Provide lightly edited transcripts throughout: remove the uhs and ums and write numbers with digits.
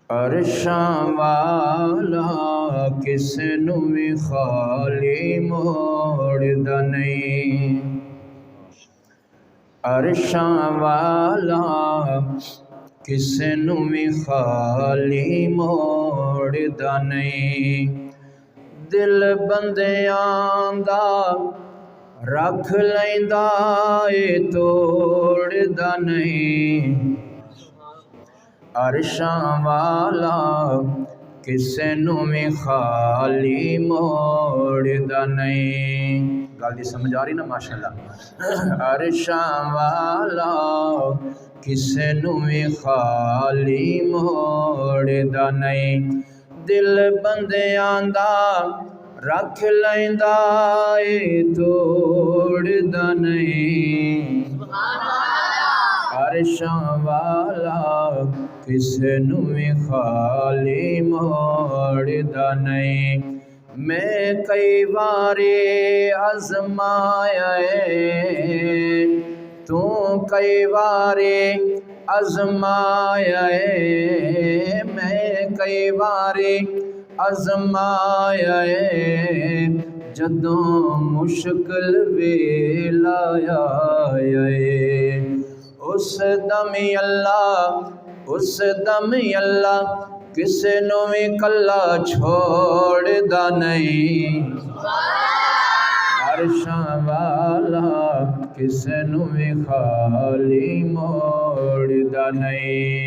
عرشاں والا کس نو بھی خالی موڑدا نہیں، عرشاں والا کس نو بھی خالی موڑدا نہیں، دل بندیاں دا رکھ لیندا اے توڑدا نہیں، عرشاں والا کسے نو بھی خالی موڑدا نہیں۔ گل دی سمجھ آ رہی نا ماشاءاللہ۔ عرشاں والا کسے نو بھی خالی موڑدا نہیں، دل بندیاں دا رکھ لیندا اے توڑدا نہیں، عرشاں والا کسے نو بھی خالی موڑدا نہیں۔ میں کئی باری آزمایا ہے، تو کئی باری آزمایا ہے، میں کئی باری آزمایا ہے، جدوں مشکل ویلا آیا ہے، اس دم اللہ کسے نو بھی کلا چھوڑدا نہیں، عرشاں والا کسے نو بھی خالی موڑدا نہیں،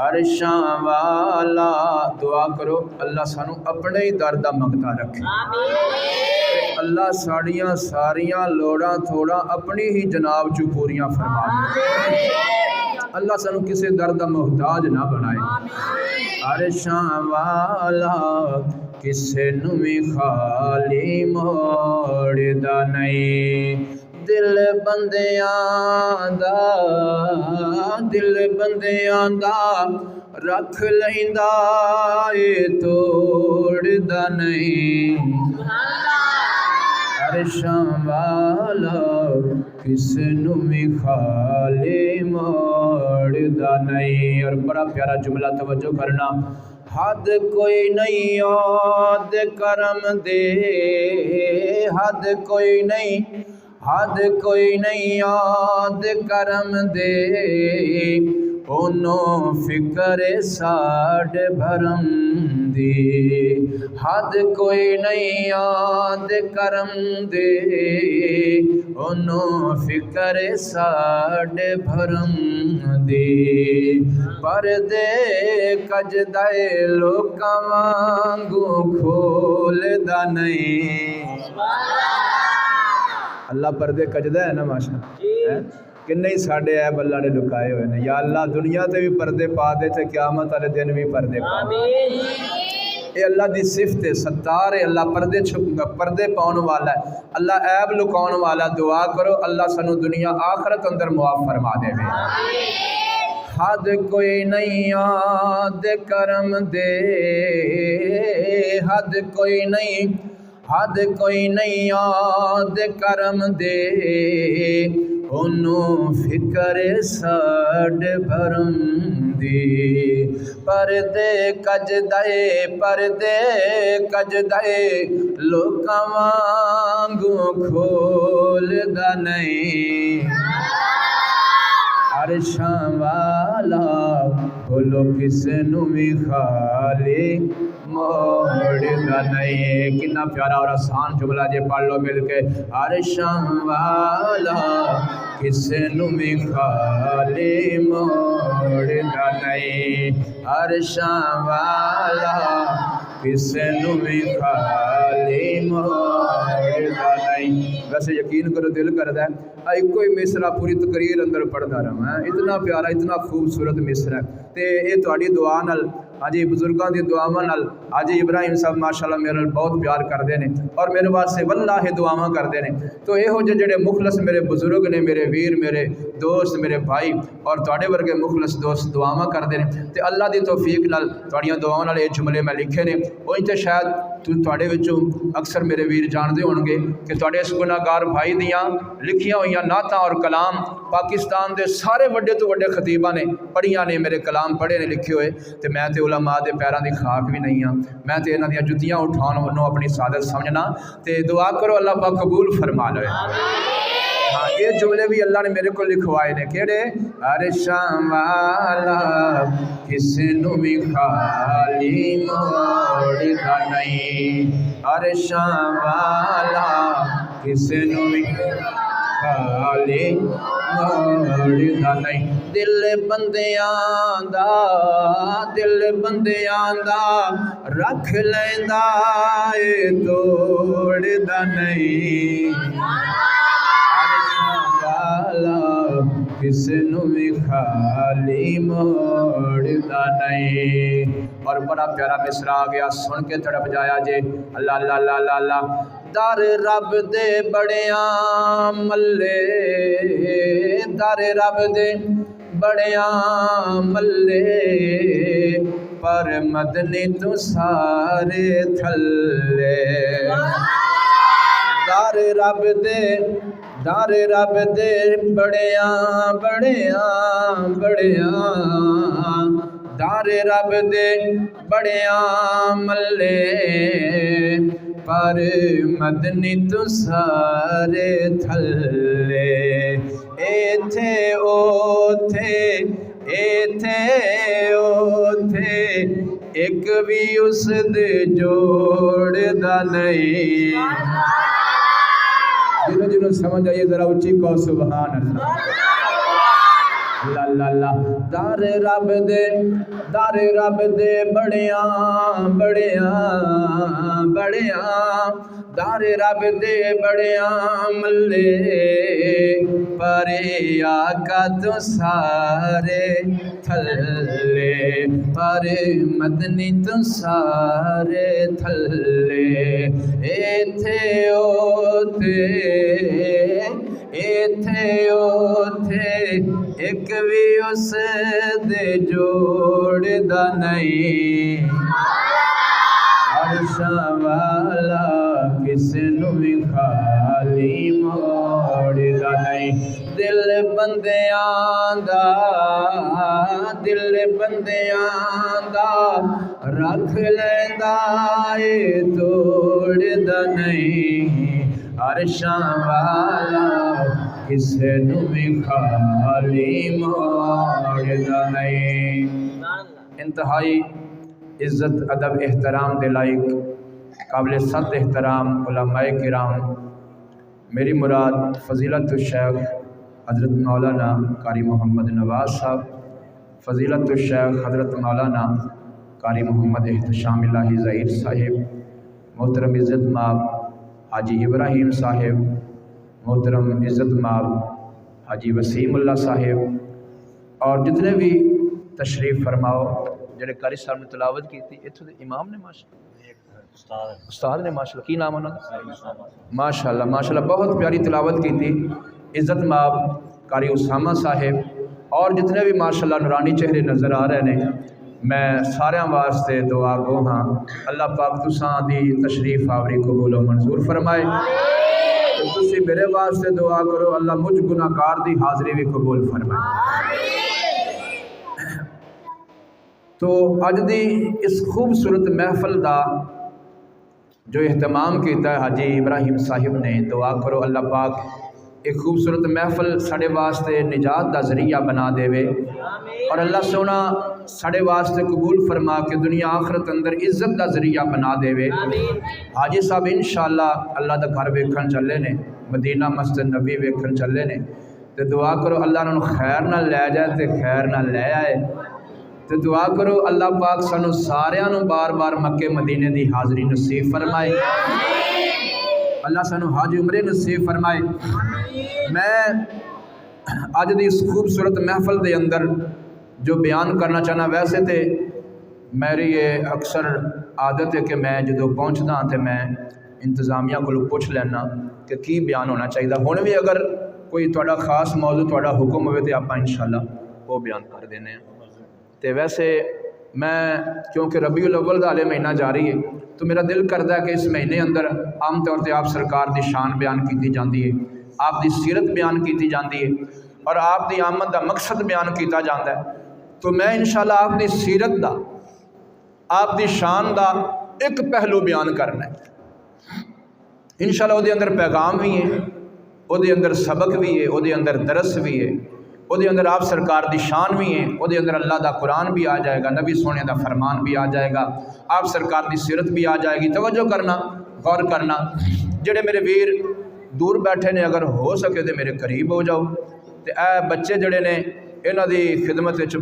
عرشاں والا۔ دعا کرو اللہ سانو اپنے ہی در دا منگتا رکھے، اللہ ساڑیاں ساریاں لوڑاں تھوڑا اپنی ہی جناب چو پوریاں فرما دے، اللہ سانو کسے در دا محتاج نہ بنائے، عرشاں والا کسے نو بھی خالی موڑدا نہیں، دل بندیاں دا رکھ لیندا اے توڑدا نہیں، عرشاں والا کسے نو بھی خالی موڑدا نہیں۔ اور بڑا پیارا جملہ توجہ کرنا، حد کوئی نہیں یاد کرم دے، حد کوئی نہیں یاد کرم دے، اونوں فکر ساڈ بھرم دی، حد کوئی نہیں یاد کرم دے، اونوں فکر ساڈ بھرم دی، پردے کجدا اے لوکاں وانگوں کھولدا نہیں، اللہ پردے کجدا ہے نا ماشاءاللہ، کہ نہیں ساڑھے عیب اللہ نے لکائے ہوئے ہیں، یا اللہ دنیا تے بھی پردے پا دے تے قیامت والے دن بھی پردے پا دے، اے اللہ دی صفت ہے، ستار ہے، اللہ پردے پاؤن والا ہے، اللہ عیب لکاؤن والا، دعا کرو اللہ سانو دنیا آخرت اندر معاف فرما دے میں۔ حد کوئی نہیں یاد کرم دے، حد کوئی نہیں یاد کرم دے، اونوں فکر ساڈ بھرم دی، پردے کجدا اے لوکاں وانگوں کھولدا نہیں، عرشاں والا بولو کسے نو بھی خالی موڑدا نہیں۔ کتنا پیارا اور آسان جملہ جے پڑھ لو مل کے، عرشاں والا کسے نو بھی خالی موڑدا نہیں، عرشاں والا کسے نو بھی خالی موڑدا نہیں۔ ویسے یقین کرو دل کردا ہے ایک کوئی مصرع پوری تقریر اندر پڑھدا رہا، اتنا پیارا اتنا خوبصورت مصرع تے اے تہاڈی دعا نال، حاجی بزرگاں دی دعاواں نال، حاجی ابراہیم صاحب ماشاءاللہ میرے نال بہت پیار کردے نے اور میرے واسطے واللہ دعاواں کردے نے، تو یہو جڑے مخلص میرے بزرگ نے، میرے ویر، میرے دوست، میرے بھائی اور تواڈے ورگے مخلص دوست دعاواں کردے نے، تے اللہ دی توفیق نال تواڈیاں دعاواں نال اے جملے میں لکھے نے، اویں تے شاید ਤੁਹਾਡੇ ਵਿੱਚੋਂ ਅਕਸਰ ਮੇਰੇ ਵੀਰ ਜਾਣਦੇ ਹੋਣਗੇ ਕਿ ਤੁਹਾਡੇ ਇਸ ਗੁਨਾਹਗਾਰ ਭਾਈ ਦੀਆਂ ਲਿਖੀਆਂ ਹੋਈਆਂ ਨਾਤਾਂ ਔਰ ਕਲਾਮ ਪਾਕਿਸਤਾਨ ਦੇ ਸਾਰੇ ਵੱਡੇ ਤੋਂ ਵੱਡੇ ਖਤੀਬਾਂ ਨੇ ਪੜ੍ਹੀਆਂ ਨੇ, ਮੇਰੇ ਕਲਾਮ ਪੜ੍ਹੇ ਨੇ ਲਿਖੇ ਹੋਏ, ਤੇ ਮੈਂ ਤੇ ਉਲਮਾ ਦੇ ਪੈਰਾਂ ਦੀ ਖਾਕ ਵੀ ਨਹੀਂ ਹਾਂ। ਮੈਂ ਤੇ ਇਹਨਾਂ ਦੀਆਂ ਜੁੱਤੀਆਂ ਉਠਾਉਣ ਵੱਲੋਂ ਆਪਣੀ ਸਾਦਤ ਸਮਝਣਾ, ਤੇ ਦੁਆ ਕਰੋ ਅੱਲਾਹ ਪਾਕ ਕਬੂਲ ਫਰਮਾ ਲਵੇ। हाँ, ये जुमले भी अल्लाह ने मेरे को लिखवाए ने केड़े, अरशां वाला किसे नू भी खाली मोड़दा नहीं, अरशां वाला किसे नू भी खाली मोड़दा नहीं। दिल बंदियां दा रख लैंदा ए तोड़दा नहीं, किसे नू भी खाली मोड़दा नहीं। और बड़ा प्यारा मिसरा आ गया, सुन के तड़प जाया जे। अल्लाह अल्लाह अल्लाह अल्लाह अल्लाह। दर रब दे बड़िया मल्ले, दर रब दे बड़िया मल्ले, पर मदनी तू सारे थल्ले। दर रब दे बड़िया बड़िया बड़िया, दर रब दे बड़िया मल्ले, पर मदनी तू सारे थल्ले। एथे ओथे एथे ओथे एक भी उस दे जोड़दा नहीं। जिन्हों समझ आइए जरा उच्ची कहो सुभान अल्लाह। अल्लाह अल्लाह। दर रब दे बड़िया बड़िया बड़िया, दर रब दे बड़िया मल्ले, पर आका तो सारे थल्ले, पर मदनी तो सारे थल्ले। एथे ओथे एथे ओथे एक भी उस दे जोड़दा नहीं, अरशां वाला किसे नू भी खाली मोड़दा नहीं। दिल बंदियां दा रख लैंदा ए तोड़दा नहीं, अरशां वाला किसे नू भी खाली मोड़दा नहीं। इंतहाई इज़्ज़त अदब एहतराम दे लायक काबिल सद एहतराम उलमाए किराम, मेरी मुराद फ़ज़ीलत शेख हज़रत मौलाना कारी मोहम्मद नवाज़ साहब, फ़ज़ीलत शेख हज़रत मौलाना कारी मोहम्मद एहतशाम इलाही ज़हीर साहिब, मोहतरम इज़्ज़त माब हाजी इब्राहिम साहिब, मोहतरम इज़्ज़त माब हाजी वसीमुल्लाह साहिब, और जितने भी तशरीफ़ फरमाओ जिहड़े कारी साहब ने तलावत की थी। इत्थों दे इमाम ने माशाअल्लाह, उस्ताद ने माशाअल्लाह, की नाम उन्होंने माशाअल्लाह माशाअल्लाह, बहुत प्यारी तलावत की थी। इज़्ज़त माब कारी उसामा साहिब और जितने भी माशाअल्लाह नूरानी चेहरे नज़र आ रहे हैं, मैं सारिਆਂ वास्ते दुआ गो हाँ। अल्लाह पाक तुसां दी तशरीफ आवरी कबूल और मंजूर फरमाए। तुसी मेरे वास्ते दुआ करो, अल्लाह मुझ गुनाहगार दी हाज़री भी कबूल फरमाए। तो अज दी इस खूबसूरत महफल दा जो एहतमाम किया है हाजी इब्राहिम साहिब ने, दुआ करो अल्लाह पाक एक खूबसूरत महफल साढ़े वास्ते निजात का जरिया बना देवे, और अल्लाह सोना साढ़े वास्ते कबूल फरमा के दुनिया आखरत अंदर इज्जत का जरिया बना देवे। हाजी साहब इंशाअल्लाह अल्लाह का घर वेखन चले ने, मदीना मस्जिद नबी वेखन चले ने, तो दुआ करो अल्लाह उन्होंने खैर नाल लै जाए तो खैर नाल लै आए। तो दुआ करो अल्लाह पाक सानू सारियां नू बार बार मक्के मदीने की हाज़री नसीब फरमाए, अल्लाह सानू हज उमरे नसीब फरमाए। मैं अज की इस खूबसूरत महफल के अंदर जो बयान करना चाहना, वैसे तो मेरी ये अक्सर आदत है कि मैं जो पहुँचदा तो मैं इंतजामिया को पुछ लैना कि की बयान होना चाहिए। हुण भी अगर कोई तुहाडा खास मौजू तुहाडा हुक्म हो तो आप इंशाअल्लाह वो बयान कर देने। तो वैसे میں کیونکہ ربیع الاول دا ہلے مہینہ جاری ہے تو میرا دل کرتا ہے کہ اس مہینے اندر عام طور سے آپ سرکار دی شان بیان کی جاتی ہے، آپ دی سیرت بیان کی جاتی ہے اور آپ دی آمد دا مقصد بیان کیتا جاتا ہے۔ تو میں انشاءاللہ آپ دی سیرت دا، آپ دی شان دا ایک پہلو بیان کرنا ہے انشاءاللہ۔ وہ دے اندر پیغام بھی ہے، وہ دے اندر سبق بھی ہے، وہ دے اندر درس بھی ہے، وہ دے اندر آپ سرکار دی شان بھی ہے، وہ دے اندر اللہ دا قرآن بھی آ جائے گا، نبی سونے دا فرمان بھی آ جائے گا، آپ سرکار دی سیرت بھی آ جائے گی۔ توجہ کرنا، غور کرنا، جڑے میرے ویر دور بیٹھے نے اگر ہو سکے تو میرے قریب ہو جاؤ، تے اے بچے جڑے نے انہاں دی خدمت وچ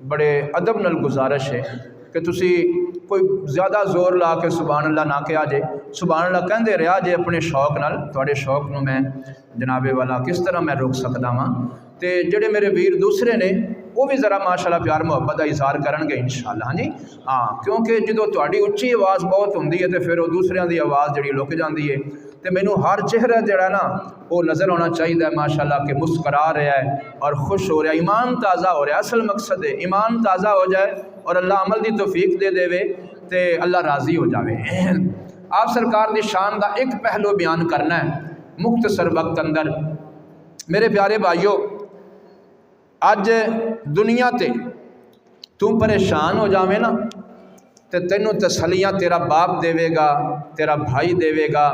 بڑے ادب نال گزارش ہے کہ تسی کوئی زیادہ زور لا کے سبحان اللہ نہ کہا جے، سبحان اللہ کہندے رہا جے اپنے شوق نال، تواڈے شوق نو میں جناب والا کس طرح میں روک سکدا ہاں۔ تے جڑے میرے ویر دوسرے نے وہ بھی ذرا ماشاءاللہ پیار محبت کا اظہار کرن گے انشاءاللہ، ہاں جی ہاں، کیونکہ جدوں تہاڈی اچھی آواز بہت ہوندی ہے تے پھر وہ دوسریاں دی آواز جڑی لک جاندی ہے، تے مینوں ہر چہرہ جڑا نا وہ نظر ہونا چاہیے ماشاءاللہ کہ مسکرا رہا ہے اور خوش ہو رہا ہے، ایمان تازہ ہو رہا ہے۔ اصل مقصد ہے ایمان تازہ ہو جائے اور اللہ عمل دی توفیق دے دے تے اللہ راضی ہو جاوے۔ آپ سرکار دی شان دا ایک پہلو بیان کرنا ہے مختصر وقت اندر۔ میرے پیارے بھائیو، اج دنیا تے تو پریشان ہو جاویں نا تے تینوں تسلیاں تیرا باپ دے گا، تیرا بھائی دے گا،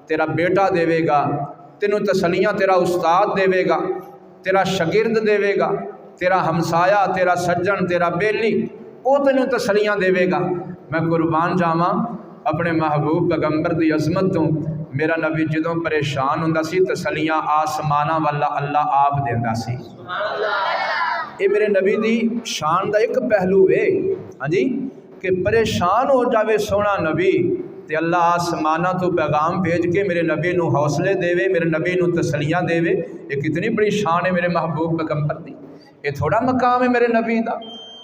تیرا بیٹا دے گا، تینوں تسلیاں تیرا استاد دے گا، تیرا شاگرد دے گا، تیرا ہمسایا، تیرا سجن، تیرا بیلی، وہ تینوں تسلیاں دے گا۔ میں قربان جاواں اپنے محبوب پیغمبر دی عظمت تو، میرا نبی جدوں پریشان ہوندا سی تسلیاں آسماناں والا اللہ آپ دیندا سی۔ یہ میرے نبی دی شان دا ایک پہلو ہے، ہاں جی، کہ پریشان ہو جاوے سونا نبی تے اللہ آسماناں تو پیغام بھیج کے میرے نبی نو حوصلے دے، میرے نبی نو تسلیاں دے۔ یہ کتنی بڑی شان ہے میرے محبوب پیغمبر دی، یہ تھوڑا مقام ہے میرے نبی دا،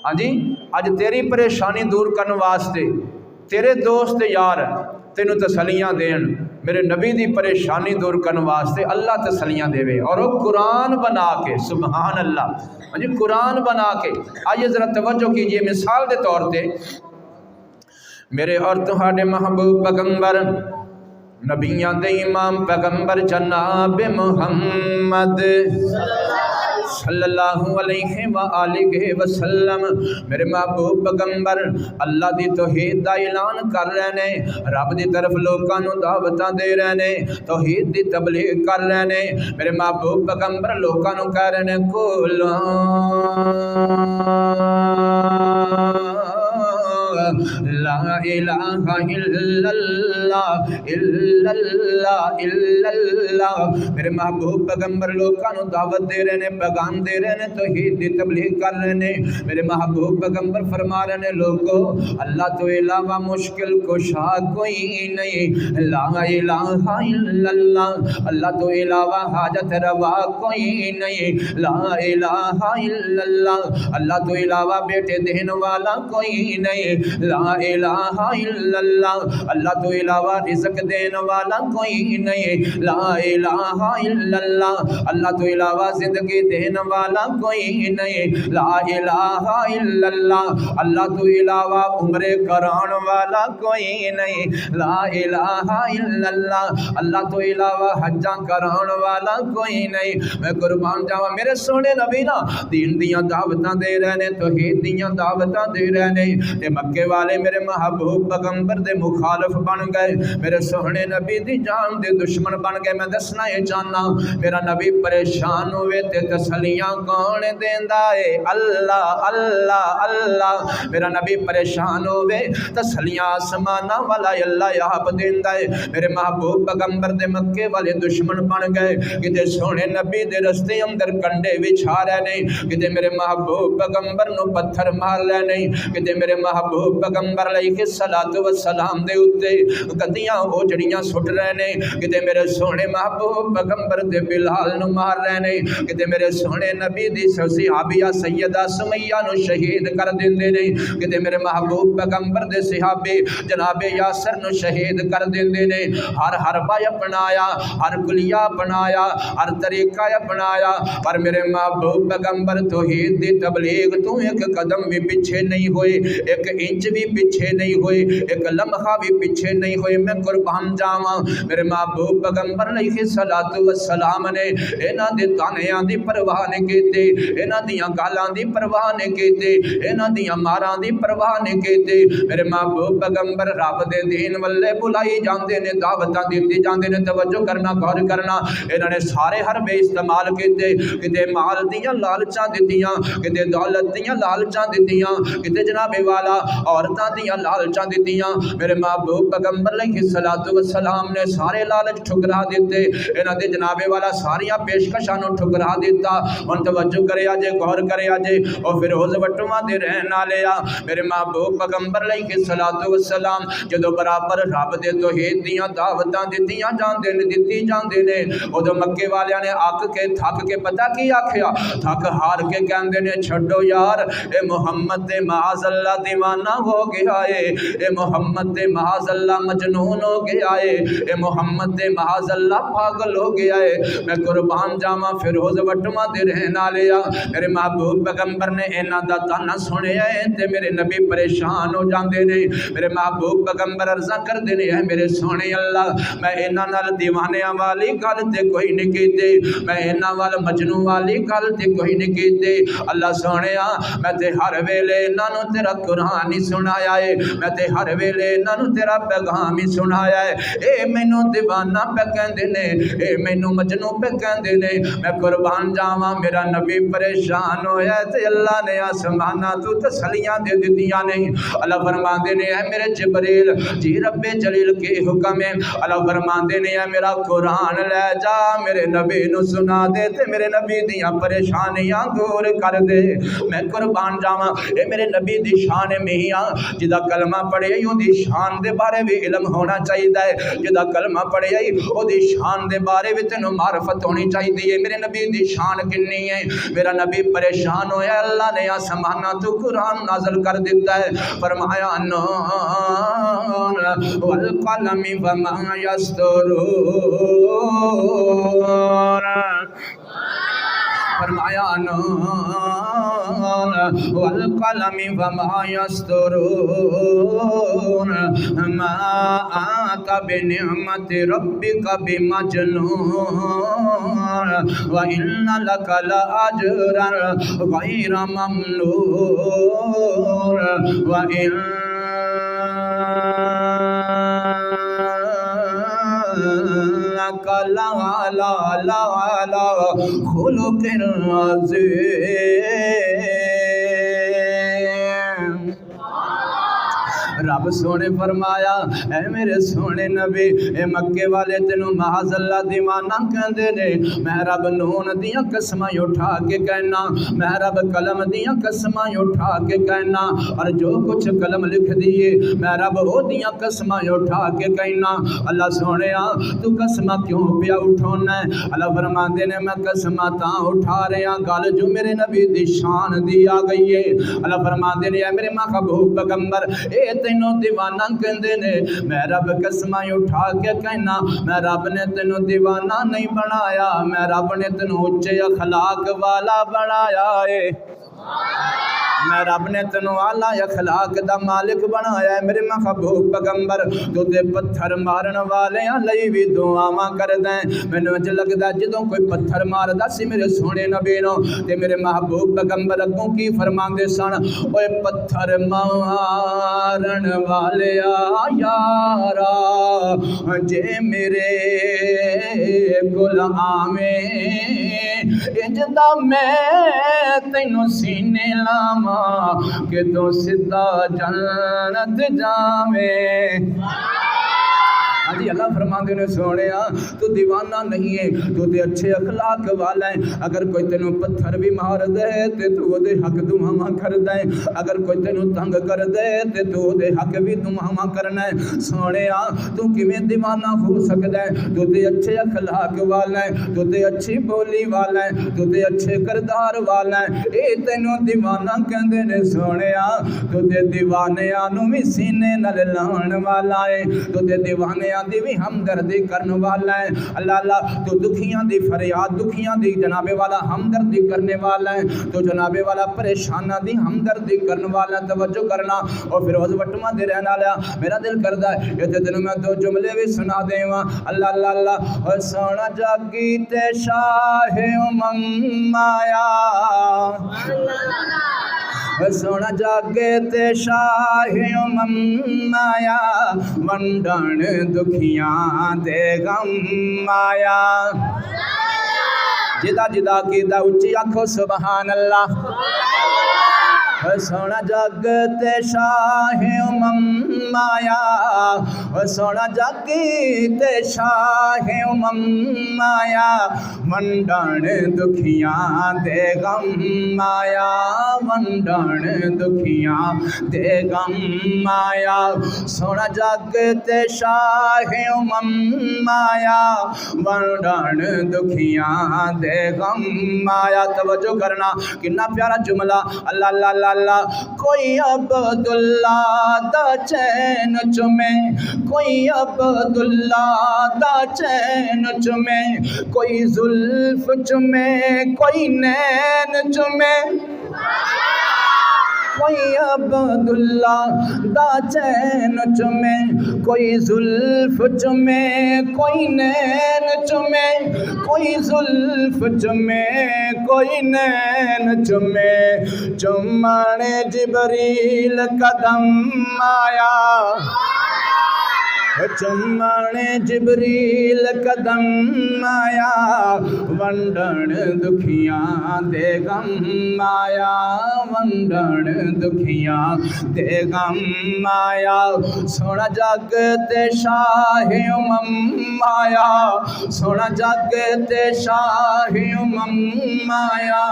ہاں جی۔ اج تیری پریشانی دور کرنے واسطے تیرے دوست یار تینوں تسلیاں دین، میرے نبی دی پریشانی دور کرنے واسطے اللہ تسلیاں دے، اور وہ قرآن بنا کے، سبحان اللہ، ہاں جی، قرآن بنا کے۔ آئیے ذرا توجہ کیجئے، مثال دے طور پہ میرے اور تہاڈے محبوب پیغمبر، نبیاں دے امام پیغمبر جناب محمد صلی اللہ علیہ وآلہ وسلم، میرے محبوب پیغمبر اللہ دی توحید دا اعلان کر رہے نے، رب دی طرف لوکاں نو دعوتاں دے رہے نے، توحید دی تبلیغ کر رہے نے۔ میرے محبوب پیغمبر لوکاں نو کہہ رہے نے قل لا الہ الا اللہ الا اللہ الا اللہ۔ میرے محبوب پیغمبر لوکاں نو دعوت دے رہے نے، پیغام دے رہے نے، توحید دی تبلیغ کر رہے نے۔ میرے محبوب پیغمبر فرما رہے نے لوگو اللہ تو علاوہ مشکل کشا کوئی نہیں، لا الہ الا اللہ، اللہ تو علاوہ حاجت روا کوئی نہیں، لا الہ الا اللہ، اللہ تو علاوہ بیٹے دین والا کوئی نہیں، لا الہ الا اللہ، اللہ تو علاوہ رزق دین والا کوئی نہیں، لا الہ الا اللہ، اللہ تو علاوہ زندگی دین والا کوئی نہیں، لا الہ الا اللہ، اللہ تو علاوہ عمرے کران والا کوئی نہیں، لا الہ الا اللہ، اللہ تو علاوہ حجاں کران والا کوئی نہیں۔ میں قربان جاواں میرے سونے نبی نا دین دیاں دعوتاں دے رہے نے، توحید دیاں دعوتاں دے رہے نے، تے مکے والے میرے محبوب پیغمبر دے مخالف بن گئے، میرے سونے نبی دی جان دے دشمن بن گئے۔ میں دسنا یہ چاہنا میرا نبی پریشان ہوئے تے تسلیاں کون دیندا ہے؟ اللہ اللہ اللہ۔ میرا نبی پریشان ہوئے تسلیاں آسماناں والا اللہ آپ دیندا ہے۔ میرے محبوب پیغمبر دے مکے والے دشمن بن گئے، کتے سونے نبی دے رستے اندر کنڈے بچھا رہے نہیں، کتے میرے محبوب پیغمبر نو پتھر مار رہے نہیں، کتے میرے محبوب पैगंबर अलैहिस्सलातु वस्सलाम दे उत्ते गद्दियां ओ जड़ियां सुट रहे ने, किते मेरे सोने महबूब पैगंबर दे बिलाल नु मार रहे ने, किते मेरे सोने नबी दी सहाबिया सैयदा सुमैया नु शहीद कर देंदे ने, किते मेरे महबूब पैगंबर दे सहाबे जनाबे यासर नु शहीद कर देंदे ने। हर हरबा अपनाया, हर कुलिया अपनाया, हर तरीका अपनाया, पर मेरे महबूब पैगंबर तौहीद दी तबलीग तू एक कदम भी पीछे नहीं हुए, एक इंच भी पीछे नहीं हुए, एक लम्हा भी पीछे नहीं हुए। मैं कुर्बान जावां मेरे महबूब पैगंबर अलैहिस्सलातु वस्सलाम ने इन्हां दे तानियां दी परवाह नहीं कीती, इन्हां दियां गालां दी परवाह नहीं कीती, इन्हां दियां मारां दी परवाह नहीं कीती। मेरे महबूब पैगंबर रब दे दीन वल्ले बुलाई जांदे ने, दावतां दित्ती जांदे ने। तवज्जो करना, गौर करना, इन्हां ने सारे हरबे इस्तेमाल कीते, किते माल दियां लालचां दित्तियां, किते दौलत दियां लालचां दित्तियां, किते जनाबे वाला औरतां दियां लालचां दित्तियां। मेरे महबूब पैगंबर अलैहिस्सलातु वस्सलाम ने सारे लालच ठुकरा दिते, इन्हां दे जनाबे वाला सारियां पेशकशां नूं ठुकरा दिता। हुण तवज्जो करिया जे, गौर करिया जे, ओ फिरोज वटवा दे रहन वाले आ मेरे महबूब पैगंबर अलैहिस्सलातु वस्सलाम जदों बराबर रब दे तौहीद दियां दावतां दित्तियां जांदे ने, दित्ती जांदे ने, उदों मक्के वालियां ने अक के थक के पता की आखिया, थक हार के कहंदे ने छड्डो यार, ए मुहम्मद दे माज़अल्लाह दीवाना हो गया है, ए मुहम्मद दे माज़अल्लाह मजनून हो गया है, ए मुहम्मद दे माज़अल्लाह पागल हो गया है। मैं कुर्बान जावां फिरोज वटवा दे रहन वाले आ मेरे महबूब पैगंबर ने इन्हां दा ताना सुनिया है ते मेरे नबी परेशान हो जांदे ने। मेरे महबूब पैगंबर अर्ज़ा करदे ने, है मेरे सोने अल्लाह मैं इन्हां नाल दीवानियां वाली गल ते कोई नहीं कीती, मैं इन्हां वाल मजनू वाली गल ते कोई नहीं कीती। अल्लाह सोनिया मैं ते हर वेले इन्हां नूं तेरा कुरान ही सुनाया है, मैं ते हर वेले इन्हां नूं तेरा पैगाम ही सुनाया है। ए मैनू दीवाना पे कहंदे ने, ए मैनू मजनू पे कहंदे ने। मैं कुर्बान जावां मेरा नबी परेशान होया ते अल्लाह ने आसमाना तू तसलियां दे दित्तियां ने। अल्लाह फरमांदे ने, है मेरे जिब्रील जी रब्बे जलील के हुक्म है। अल्लाह फरमांदे ने, है मेरा कुरान ले जा मेरे नबी नूं सुना दे ते मेरे नबी दियां परेशानियां दूर कर दे। मैं कुर्बान जावां ये मेरे नबी दी शान मियां, जिदा कलमा पढ़े उहदी शान दे बारे भी इल्म होना चाहिए है, जिदा कलमा पढ़े उहदी शान दे बारे भी तैनूं मार्फत होनी चाहिए है। मेरे नबी दी शान किन्नी है। मेरा नबी परेशान होया, अल्लाह ने आसमाना तू कुरान नाज़िल कर दिता है। फरमाया नून वल कलमी वमा यस्तुरून, फरमाया नून वल कलमी वमा यस्तुरून मा आता बिनिअमति रब्बिका बिमजनून व इन्ना लका लअजरन गैर ममनून व ला खुलुकिन अज़ीम। रब सोने फरमाया, ऐ मेरे सोने नबी ए मक्के वाले तेनू माज़अल्लाह दीवाना कहंदे ने। मैं रब नून दियां कसमां उठा के कहना, मैं रब कलम दियां कसमां उठा के कहना, और जो कुछ कलम लिख दिए मैं रब ओदियां कसमां उठा के कहना। अल्लाह सोने तू कसमां क्यों पिया उठाना है? अल्लाह फरमांदे ने, मैं कसमां तां उठा रहा गल जो मेरे नबी दी शान दी आ गई है। अल्लाह फरमांदे ने, मेरे महबूब पैगंबर ए तेनों दीवाना कहंदे ने। मैं रब कसमां उठा के कहना, मैं रब ने तेनों दीवाना नहीं बनाया, मैं रब ने तेनों उच्चे अखलाक वाला बनाया है। मैं रब ने तेनों आला अखलाक दा मालिक बनाया है। मेरे महबूब पैगंबर तू ते पत्थर मारन वाले लई भी दुआवां करदा है। मैनूं अज लगदा जदों कोई पत्थर मारदा सी मेरे सोने नबी नूं ते मेरे महबूब पैगंबर अगों की फरमांदे सन, ओए पत्थर मारन वाले यारा जे मेरे गुलाम इंजदा मैं तैनूं सीने लावां कि तू सीधा जन्नत जावे। ہاں جی اللہ فرماندے نے سونیا تو دیوانہ نہیں ہے تو تے اچھے اخلاق والا ہے اگر کوئی تینوں پتھر بھی مار دے تے تو دے حق دعاواں کر دے اگر کوئی تینوں تنگ کر دے تے تو دے حق بھی دعاواں کرنا ہے سونیا تو کیویں دیوانہ ہو سکدا ہے تو تے اچھے اخلاق والا ہے تو تے اچھی بولی والا ہے تو تے اچھے کردار والا ہے اے تینوں دیوانہ کہندے نے سونیا تو تے دیوانیاں نوں وی سینے نال لاون والا ہے تو تے دیوانیاں دی بھی ہمدردی کرنے والا ہے اللہ اللہ تو دکھیاں دی فریاد دکھیاں دی جناب والا ہمدردی کرنے والا ہے تو جناب والا پریشانہ دی ہمدردی کرنے والا توجہ کرنا اور فیروز وٹما دے رہنا لیا میرا دل کردا ہے کہ تینوں میں دو جملے بھی سنا دیواں اللہ اللہ اللہ اور سونا جاگی تے شاہ مایا سونا جاگے تے شاہ مایا ونڈن دکھیاں دے غم آیا جدا جدا کیتا اچھی آنکھو سبحان اللہ سونا جگ تے شاہ مایا سونا جگ تے شاہ مایا ونڈن دکھیاں دے غم آیا ونڈن دکھیاں دے غم آیا سونا جگ تے شاہ مایا ونڈن دکھیاں دے غم آیا توجہ کرنا کتنا پیارا جملہ اللہ اللہ اللہ اللہ کوئی عبداللہ دا چین چمے کوئی عبداللہ دا چین چمے کوئی زلف چمے کوئی نین چمے کوئی عبداللہ دا چین چمے کوئی زلف چمے کوئی نین چمے کوئی زلف چمے کوئی نین چمے چمن جبریل قدم آیا چمن جبریل قدم آیا ونڈن دکھیاں دے غم آیا ونڈن دکھیاں دے غم آیا سونا جگ تے شاہ آیا سونا جگ تے شاہ آیا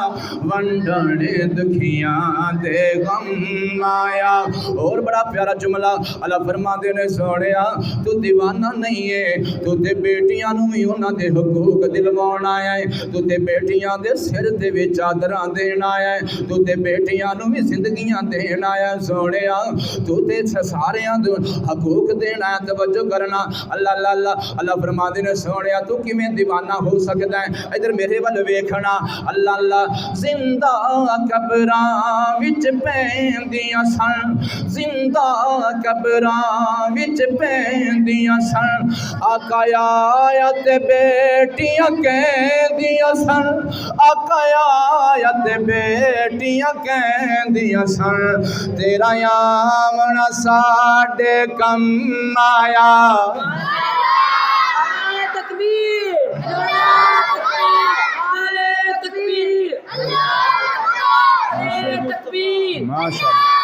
ونڈن دکھیاں دے غم آیا اور بڑا پیارا جملہ اللہ فرماندے نے سونیا تو دیوانہ نہیں ہے تو تے بیٹیاں نوں وی انہاں دے حقوق دلواون آیا ہے تو تے بیٹیاں دے سر تے وچ چادراں دین آیا ہے تو تے بیٹیاں نوں وی زندگیاں دین آیا سونیا تو تے ساریاں دے حقوق دینا ہے توجہ کرنا اللہ اللہ اللہ اللہ فرماندے نے سونیا تو کیویں دیوانہ ہو سکدا ہے ادھر میرے ول ویکھنا اللہ اللہ زندہ قبراں وچ پیندیاں سن زندہ قبراں وچ دیاں سن آقا آیا تے بیٹیاں کہندیاں سن آقا آیا تے بیٹیاں کہندیاں سن تیرا آمنا ساڈے کم آیا تکبیر تکبیر ماشاءاللہ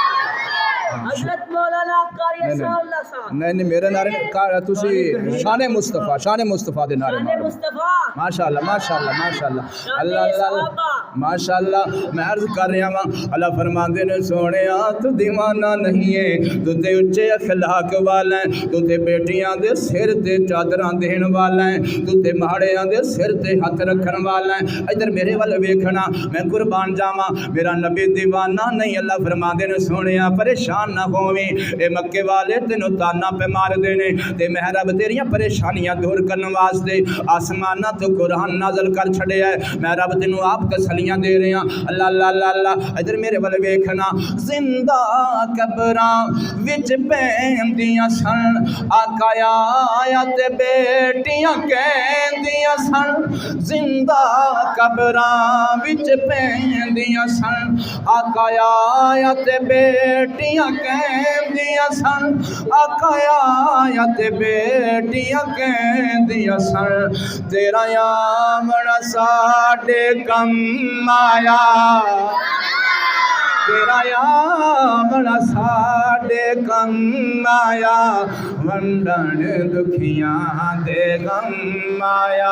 حضرت مولانا قاری اللہ صاحب نہیں میرے نعرے تسی شان مصطفیٰ دے نعرے ماشاءاللہ ماشاءاللہ ماشاءاللہ اللہ اللہ ماشاءاللہ میں عرض کر رہا ہوں اللہ فرماندے نے سونیا تو دیوانہ نہیں ہے تو تے اچھے اخلاق والا ہے تو تے بیٹیاں دے سر تے چادراں دین والا ہے تو تے ماڑیاں دے سر تے ہاتھ رکھن والا ہے ادھر میرے ول ویکھنا میں قربان جاواں میرا نبی دیوانہ نہیں اللہ فرماندے نے سونیا پریشان نہ ہوویں اے مکے والے تینوں تانا پہ مار دینے تے میں رب تیریاں پریشانیاں دور کرنے واسطے آسماناں تو قرآن نازل کر چھڑیا ہے میں رب تینوں آپ تسلیاں دے رہے ہیں اللہ اللہ اللہ اللہ ادھر میرے ول ویکھنا زندہ قبراں وچ پیندیاں سن آقا آیا تے بیٹیاں کہندیاں سن زندہ قبراں وچ پیندیاں سن آقا آیا تے بیٹیاں کہندیاں سن آقا آیا تے بیٹیاں کہندیاں سن تیرا آمنا ساڈے کم آیا تیرا آمنا ساڈے کم آیا वंडण दुखियां दे गम आया,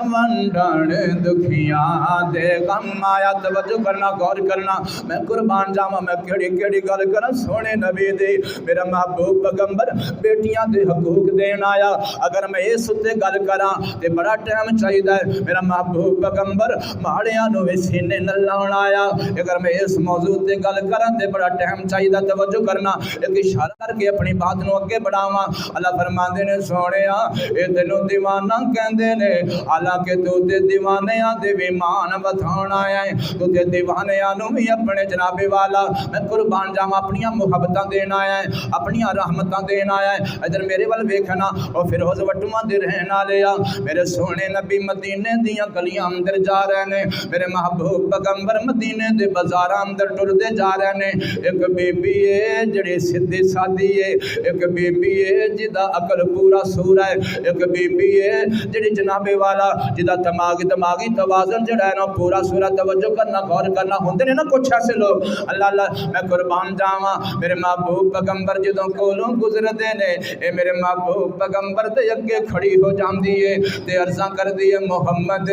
वंडण दुखियां दे गम आया। तवज्जो करना, गौर करना, मैं कुर्बान जावा मैं केड़ी केड़ी गल करा सोने नबी दी। मेरा महबूब पैगंबर बेटियां दे हकूक देन आया। अगर मैं इस उत्ते गल करा ते बड़ा टाइम चाहिए। मेरा महबूब पैगंबर माड़ियां नूं वी सीने नाल लाउण आया। अगर मैं इस मौजू ते गल करा ते बड़ा टाइम चाहिए। तवज्जो करना, एक इशारा करके अपनी बात नूं अगे बढ़ावां। अल्लाह फरमांदे ने सोहणिया ए तैनूं दीवाना कहंदे ने, हालांकि तू ते दीवानियां दे भी मान वधाउण आया है। तू ते दीवानियां नूं भी अपने जनाबे वाला मैं कुर्बान जावां अपनियां मुहब्बतां देण आया है, अपनियां रहमतां देण आया है। इधर मेरे वल वेखना, ओ फिरोज वटुआं दे रहण वाले आ। मेरे सोहणे नबी मदीने दियां गलियां अंदर जा रहे ने। मेरे महबूब पैगंबर मदीने दे बाजारां अंदर टुरदे जा रहे ने। एक बीबी है जिहड़ी सीधी सादी है, एक बीबी है जिहदा अकल पूरा सूर है, एक बीबी है जिहड़ी जनाबे वाला जिहदा दिमागी तवाज़ुन जिहड़ा है ना पूरा सूरा। तवज्जो करना, गौर करना, होंदे ने ना कुछ ऐसे लोग, अल्लाह अल्लाह मैं कुर्बान जावां। मेरे महबूब पैगंबर जदों कोलों गुजरदे ने, ए मेरे महबूब पैगंबर दे अगे खड़ी हो जांदी है ते अर्ज़ां करदी है, मुहम्मद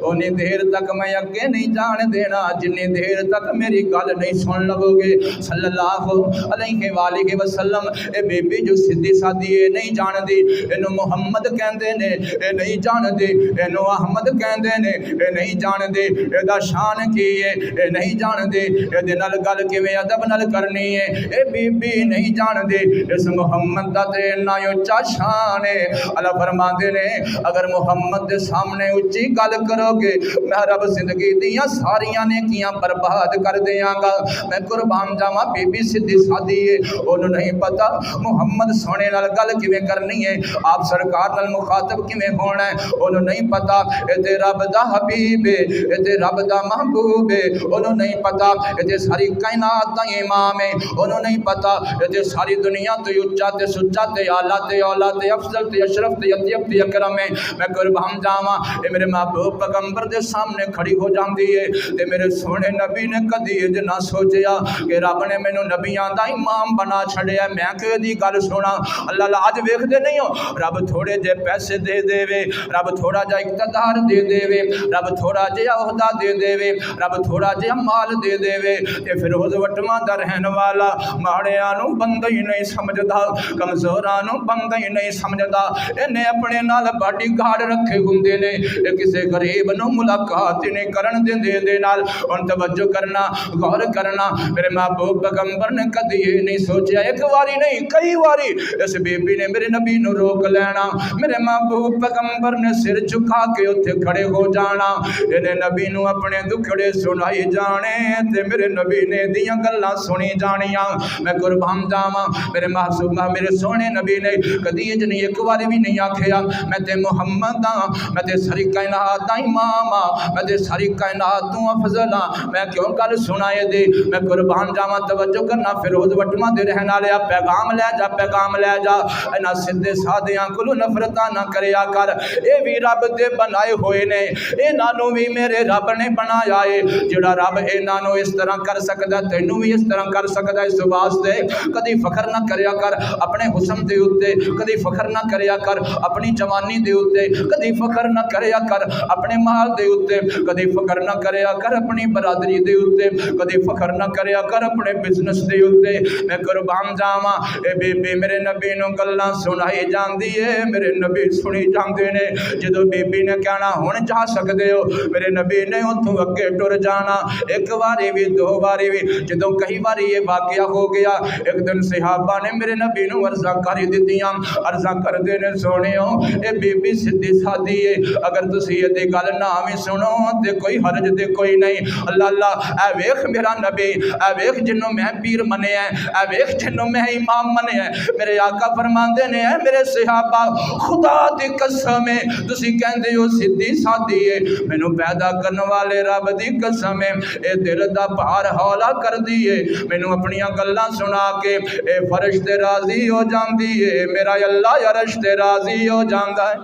उन्नी देर तक मैं अगे नहीं जान देना जिन्नी देर तक मेरी गल नहीं सुन लवोगे सल्लल्लाहु अलैहि वसल्लम। ए बीबी जो सीधी सादी है नहीं जानदी, इनू मुहम्मद कहंदे ने ए नहीं जानदी, इनू अहमद कहंदे ने ए नहीं जानदी, एदा शान की है ए नहीं जानदी, एदे नाल गल किवें अदब नाल करनी है ए बीबी नहीं जानदी। इस मुहम्मद दा ते इन्ना उच्चा शान है। अल्लाह फरमांदे ने अगर मुहम्मद दे सामने उच्ची गल करोगे मैं रब जिंदगी दियां सारियां नेकियां बर्बाद कर देंगा। मैं कुर्बान जावां बीबी सीधी सादी है, ओनू नहीं पता मुहम्मद सोने नाल गल किवें करनी है, आप सरकार नाल मुखातब किवें होना है, ओनू नहीं पता। ए ते रब दा हबीब है, ए ते रब दा महबूब है, ओनू नहीं पता। ए ते सारी कायनात दा इमाम है, ओनू नहीं पता। ए ते सारी दुनिया तो उच्चा ते सुच्चा ते आला ते औला ते अफजल ते अशरफ ते अतीब ते अकरम है। मैं कुर्बान जावां ए मेरे महबूब पैगंबर दे सामने खड़ी हो जांदी है ते मेरे सोहणे नबी ने कदी इज ना सोचिया कि रब ने मैनू नबियां दा इमाम बना छड़िया, मैं कि दी गल सुना। अल्लाह अल्लाह अज वेखदे नहीं हो, रब थोड़े जे पैसे दे देवे, रब थोड़ा जा इक़्तिदार दे देवे, रब थोड़ा जिहा ओहदा दे देवे, रब थोड़ा जिहा माल दे देवे ते फिरोज वटवां दा रहन वाला माड़ियां नूं बंदा ही नहीं समझदा, कमजोरां नूं बंदा ही नहीं समझदा। इन्हें अपने नाल बाडी गार्ड रखे हुंदे ने, किसी गरीब नूं मुलाकात ही नहीं करन दिंदे दे नाल। हुण तवज्जो करना, गौर करना, मेरे महबूब पैगंबर ने कदी ये नहीं सोचा, एक बारी नहीं कई बारी इस बीबी ने मेरे नबी नूं रोक लेना, मेरे महबूब पैगंबर ने सिर झुका के उत्थे खड़े हो जाना, इन्हें नबी नूं अपने दुखड़े सुनाई जाने ते मेरे नबी ने दियां गल्लां सुनी जानियां। मैं कुर्बान जावां मेरे मासूमा मेरे सोहणे नबी ने कदी इंज नहीं एक बारी भी नहीं आखिया मैं ते मुहम्मद हाँ, मैं ते सारी कायनात दा इमाम हाँ, मैं ते सारी कायनात तों अफजल हाँ, मैं क्यों गल सुनाए दे। मैं कुर्बान जावां, तवज्जो करना, फिरोज वटवां दे रहन वाले पैगाम लै जा, पैगाम लै जा, इन्हां सीधे सादियां कोलों नफरतां ना करिया कर, ये भी रब दे बनाए होए ने, इन्हां नूं भी मेरे रब ने बनाया है। जिहड़ा रब इन्हां नूं इस तरह कर सकदा तैनूं भी इस तरह कर सकदा। इस वास्ते कदी फखर ना करिया कर अपने हुस्न दे उत्ते, कदी फखर ना करिया कर अपनी जवानी दे उत्ते, कदी फखर ना करिया कर अपने माल दे उत्ते, कदी फखर ना करिया कर अपनी बरादरी दे उत्ते, कदी फखर ना करिया कर अपने बिजनेस दे उत्ते। मैं कुर्बान जावां ए बीबी मेरे नबी नूं गल्लां सुनाई जांदी है, मेरे नबी सुनी जांदे ने। जदों बीबी ने कहना हुण जा सकदे हो, मेरे नबी ने उत्थों अगे टुर जाना। एक बारी भी दो बारी भी, जदों कई बारी ये वाकया हो गया, एक दिन सहाबा ने मेरे नबी नूं अर्ज़ां कर दित्तियां, अर्ज़ां करदे ने सोहणियो ए बीबी सीधी सादी है, अगर तुसीं इहदी गल ना भी सुनो ते कोई हरज ते कोई नहीं। अल्लाह अल्लाह ऐ वेख मेरा नबी, ऐ वेख जिन्नों मैं पीर मनिया, ऐ वेख जिन्नों मैं इमाम मनिया। मेरे आका फरमांदे ने ऐ मेरे सहाबा खुदा दी कसम है तुसीं कहंदे हो सीधी सादी है, मैनूं पैदा करन वाले रब दी कसम है ए दिल दा भार हौला कर दी है, मैनूं अपनियां गल्लां सुना के ए फर्श ते राजी हो जांदी है, मेरा अल्लाह अरश ते राजी हो जांदा है।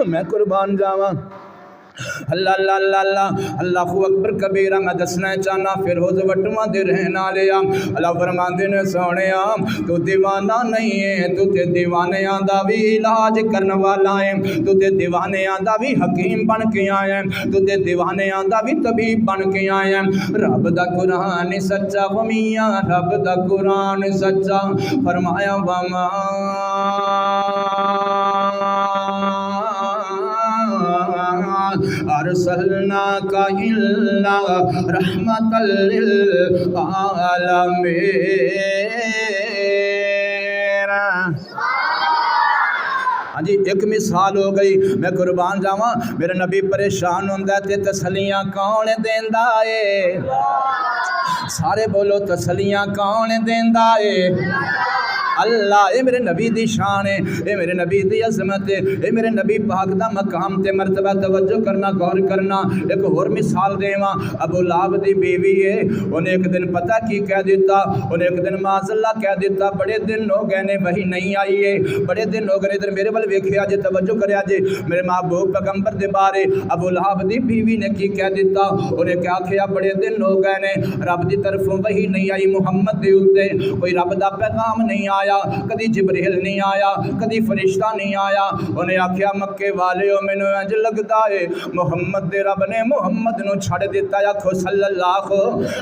मैं कुर्बान जावां اللہ اللہ اللہ اللہ اللہ اکبر کبیرہ میں دسنا چاہنا فیروز وٹواں دے رہن والے اللہ فرماندے نے سونیا تو دیوانہ نہیں ہے تو تے دیوانیاں دا بھی علاج کرن والا ہے تو تے دیوانیاں دا بھی حکیم بن کے آیا ہے تو تے دیوانیاں دا بھی طبیب بن کے آیا ہے رب دا قرآن سچا ومیاں رب دا قرآن سچا فرمایا وما ارسلناک الا رحمۃ للعالمین۔ ہاں جی ایک مثال ہو گئی میں قربان جاواں میرے نبی پریشان ہوندا تے تسلیاں کون دیندا اے سارے بولو تسلیاں کون دیندا اے اللہ اے میرے نبی دی شان ہے اے میرے نبی دی عظمت ہے اے میرے نبی پاک دا مقام تے مرتبہ توجہ کرنا غور کرنا ایک اور مثال دیواں ابو لہب دی بیوی ہے انہیں ایک دن پتہ کی کہہ دیتا انہیں ایک دن معاذ اللہ کہہ دیتا بڑے دن ہو گئے نے وہی نہیں آئی ہے بڑے دن ہو گئے ادھر میرے ول ویکھیا جے توجہ کریا جے میرے محبوب پیغمبر دے بارے ابو لہب دی بیوی نے کی کہہ دیتا انہیں کیا کہیا بڑے دن ہو گئے نے رب دی طرفوں وہی نہیں آئی محمد دے اوتے کوئی رب دا پیغام نہیں آیا کدی جبریل نہیں آیا کدی فرشتہ نہیں آیا انہیں آکھیا مکے والیو مینوں انج لگدا ہے محمد دے رب نے محمد نو چھڑ دیتا یا کھو صلی اللہ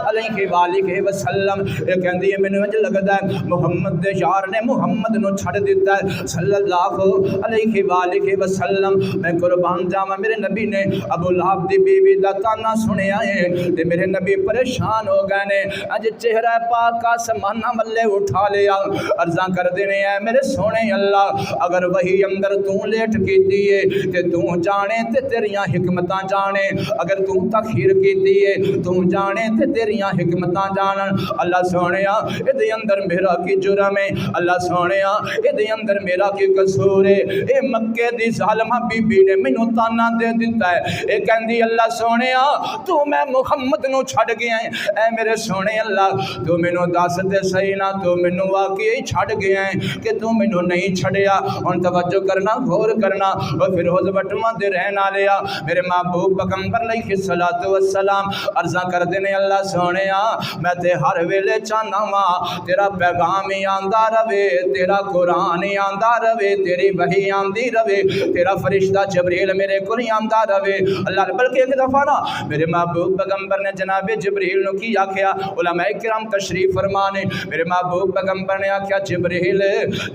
علیہ والہ وسلم اے کہندی ہے مینوں انج لگدا ہے محمد دے یار نے محمد نو چھڑ دیتا ہے صلی اللہ علیہ والہ وسلم میں قربان جاواں میرے نبی نے ابو لہب دی بیوی دا تانا سنیا ہے تے میرے نبی پریشان ہو گئے نے اج چہرہ پاک آسماناں والے اٹھا لیا عرضاں کر دینے ہیں میرے سونے اللہ اگر وہی اندر تو لیٹ کیتی ہے تے تو جانے تے تیریاں حکمتاں جانے اگر تو تخیر کیتی ہے تو جانے تے تیریاں حکمتاں جانن اللہ سونیا اے دے اندر میرا کی جرم ہے اللہ سونیا اے دے اندر میرا کی قصور ہے اے مکے دی ظالمہ بی بی نے مینوں تانا دے دیتا ہے اے کہندی اللہ سونیا تو میں محمد نو چھڑ گیا ہے اے میرے سونے اللہ تو مینوں دس تے صحیح نہ تو مینوں واقعی چھڑ گیا ہے کہ تو مینوں نہیں چھڑیا ان توجہ کرنا غور کرنا اور پھر روز وٹواں دے رہن والیا میرے محبوب پیغمبر علیہ الصلوۃ والسلام عرضاں کر دینے اللہ سونیا میں تے ہر ویلے چاہنا وا تیرا پیغام ہی آندا رہے تیرا قرآن ہی آندا رہے تیری وحی آندی رہے تیرا فرشتہ جبریل میرے کول ہی آندا رہے اللہ بلکہ ایک دفعہ نا میرے محبوب پیغمبر نے جناب جبریل نو کی آکھیا علماء کرام تشریف فرمانے میرے محبوب پیغمبر نے آکھیا جبریل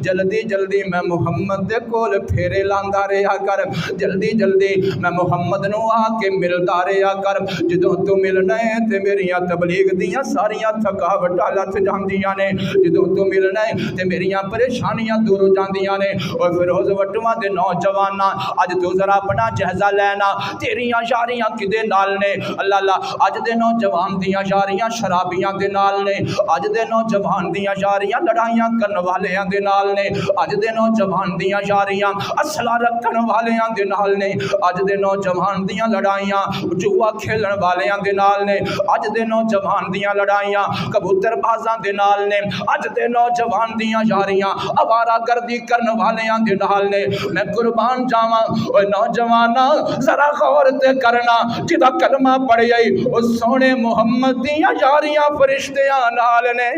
جلدی جلدی میں محمد دے کول پھیرے لاندا رہیا کر جلدی جلدی میں محمد نو آ کے ملدا رہیا کر جدوں تو ملنا ہے تے میریاں تبلیغ دیاں ساریاں تھکاوٹاں لتھ جاندیاں نے جدوں تو ملنا ہے تے میریاں پریشانیاں دور ہو جاندیاں نے اور فیروز وٹواں دے نوجواناں اج تو ذرا اپنا جہزہ لینا تیریاں یاریاں کدے نال نے اللہ اللہ اج دے نوجوان دیاں یاریاں شرابیاں دے نال نے اج دے نوجوان دیاں یاریاں لڑائیاں کرن والیاں دے نال نے اج دے نوجوان دیاں یاریاں اسلحہ رکھن والیاں دے نال نے اج دے نوجوان دیاں لڑائیاں جوا کھیلن والیاں دے نال نے اج دے نوجوان دیاں لڑائیاں کبوتر بازاں دے نال نے اج دے نوجوان دیاں یاریاں آوارہ گردی کرن والیاں دے نال نے میں قربان جاواں او نوجواناں ذرا غور تے کرنا جدا کلمہ پڑھی آئی او سونے محمد دیاں یاریاں فرشتیاں نال نے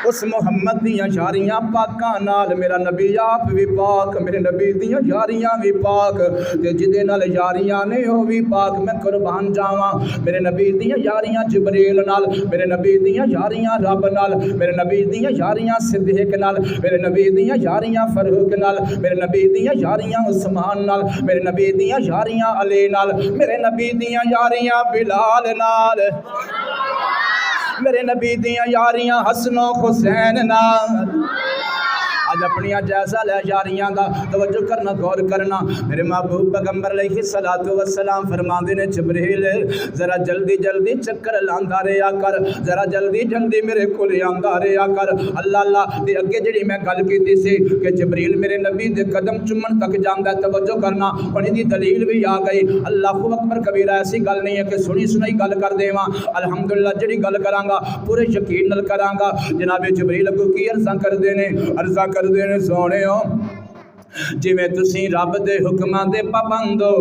اس محمد دیاں یاریاں پاکاں نال میرا نبی آپ بھی پاک میرے نبی دیاں یاریاں بھی پاک تے جدے نال یاریاں نے ہو بھی پاک میں قربان جاواں میرے نبی دیاں یاریاں جبریل نال میرے نبی دیاں یاریاں رب نال میرے نبی دیاں یاریاں صدیق نال میرے نبی دیاں یاریاں فاروق نال میرے نبی دیاں یاریاں عثمان نال میرے نبی دیاں یاریاں علی نال میرے نبی دیاں یاریاں بلال نال میرے نبی دیاں یاریاں حسن و حسین نال آج اپنی جیسا لے یاریاں دا توجہ کرنا غور کرنا میرے محبوب پیغمبر علیہ الصلوۃ والسلام فرماندے نے جبریل ذرا جلدی جلدی چکر لاندا رہیا کر ذرا جلدی جلدی میرے کول آندا رہیا کر اللہ اللہ تے اگے جڑی میں گل کیتی سی کہ جبریل میرے نبی دے قدم چومن تک جاندا توجہ کرنا ہن دی دلیل بھی آ گئی اللہ اکبر کبیرہ ایسی گل نہیں ہے کہ سنی سنائی گل کر دیواں الحمدللہ جڑی گل کراں گا پورے یقین نال کراں گا جناب جبریل کو کی عرضاں کر دینے عرضاں کر دینے سونے ہو ਜਿਵੇਂ ਤੁਸੀਂ ਰੱਬ ਦੇ ਹੁਕਮਾਂ ਦੇ ਪਾਬੰਦ ਹੋ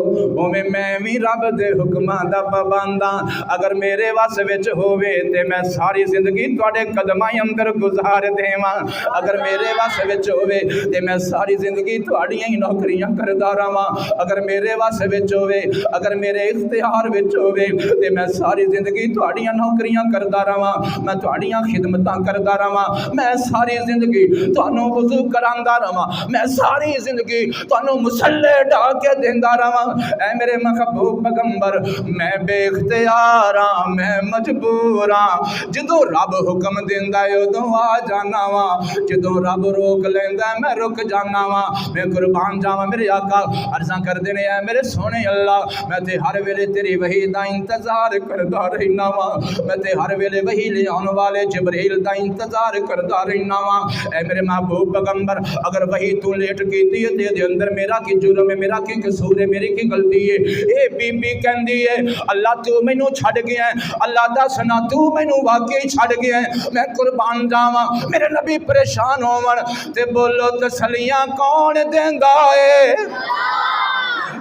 ਉਵੇਂ ਮੈਂ ਵੀ ਰੱਬ ਦੇ ਹੁਕਮਾਂ ਦਾ ਪਾਬੰਦ ਹਾਂ। ਅਗਰ ਮੇਰੇ ਵੱਸ ਵਿੱਚ ਹੋਵੇ ਤੇ ਮੈਂ ਸਾਰੀ ਜ਼ਿੰਦਗੀ ਤੁਹਾਡੇ ਕਦਮਾਂ ਅੰਦਰ ਗੁਜ਼ਾਰ ਦੇਵਾਂ। ਅਗਰ ਮੇਰੇ ਵੱਸ ਵਿੱਚ ਹੋਵੇ ਤੇ ਮੈਂ ਸਾਰੀ ਜ਼ਿੰਦਗੀ ਤੁਹਾਡੀਆਂ ਹੀ ਨੌਕਰੀਆਂ ਕਰਦਾ ਰਵਾਂ। ਅਗਰ ਮੇਰੇ ਵੱਸ ਵਿੱਚ ਹੋਵੇ, ਅਗਰ ਮੇਰੇ ਇਖਤਿਆਰ ਵਿੱਚ ਹੋਵੇ ਤੇ ਮੈਂ ਸਾਰੀ ਜ਼ਿੰਦਗੀ ਤੁਹਾਡੀਆਂ ਨੌਕਰੀਆਂ ਕਰਦਾ ਰਵਾਂ, ਮੈਂ ਤੁਹਾਡੀਆਂ ਖਿਦਮਤਾਂ ਕਰਦਾ ਰਵਾਂ, ਮੈਂ ਸਾਰੀ ਜ਼ਿੰਦਗੀ ਤੁਹਾਨੂੰ ਵਜ਼ੂ ਕਰਾਂਦਾ ਰਵਾਂ, ਮੈਂ ਸਾਰੀ ਜ਼ਿੰਦਗੀ ਤੁਹਾਨੂੰ ਮੁਸੱਲੇ ਢਾ ਕੇ ਦਿੰਦਾ ਰਵਾਂ। ਐ ਮੇਰੇ ਮਖਬੂਬ ਪੈਗੰਬਰ ਮੈਂ ਬੇਇਖਤਿਆਰ ਹਾਂ, ਮੈਂ ਮਜਬੂਰ ਹਾਂ। ਜਦੋਂ ਰੱਬ ਹੁਕਮ ਦਿੰਦਾ ਉਦੋਂ ਆ ਜਾਣਾ ਵਾ, ਜਦੋਂ ਰੱਬ ਰੋਕ ਲੈਂਦਾ ਮੈਂ ਰੁਕ ਜਾਣਾ ਵਾ। ਮੈਂ ਕੁਰਬਾਨ ਜਾਵਾਂ ਮੇਰੇ आका अर्ज़ां करदे ने ऐ मेरे सोने अल्लाह मैं ते हर वेले तेरी वही दा इंतजार करदा रहना वा। मैं ते हर वेले वही ले आने वाले जिब्रील दा इंतजार करदा रहना वा। ऐ मेरे महबूब पैगंबर अगर वही तू लेट कीती है ते अंदर मेरा की जुर्म है, मेरा की कसूर है, मेरी की गलती है। ए बीबी कहंदी है अल्लाह तू मैनू छड़ गया है, अल्लाह दसना तू मैनू वाकई छड़ गया है, मैं कुर्बान जावां। मेरे नबी परेशान होवन ते बोलो तसलियां कौन देंदा है?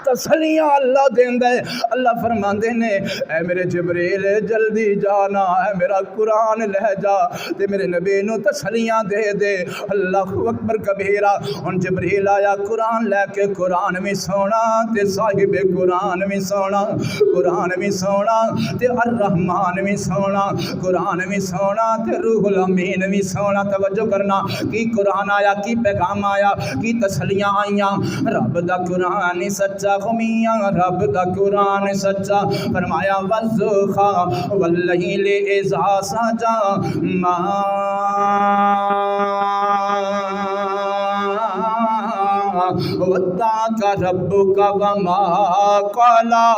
तसलियां अल्लाह देंदा है। अल्लाह फरमांदे ने ऐ मेरे जिब्रील जल्दी जाना है, मेरा कुरान लह जा ते मेरे नबी नू तसलियां दे दे। अल्लाह अकबर कबीरा। हुन जिब्रील आया कुरान लैके, कुरान भी सोना ते साहिब कुरान भी सोना, कुरान भी सोना ते अर रहमान भी सोना, कुरान भी सोना ते रूहुल अमीन भी सोना। तवज्जो करना की कुरान आया, की पैगाम आया, की तसलियां आईयां। रब दा कुरान ही सच्चा मियां, रब दा कुरान सच्चा। फरमाया वज़ुखा वल्लैल इज़ा सजा मा वद्दाका रब्बुका वमा क़ला।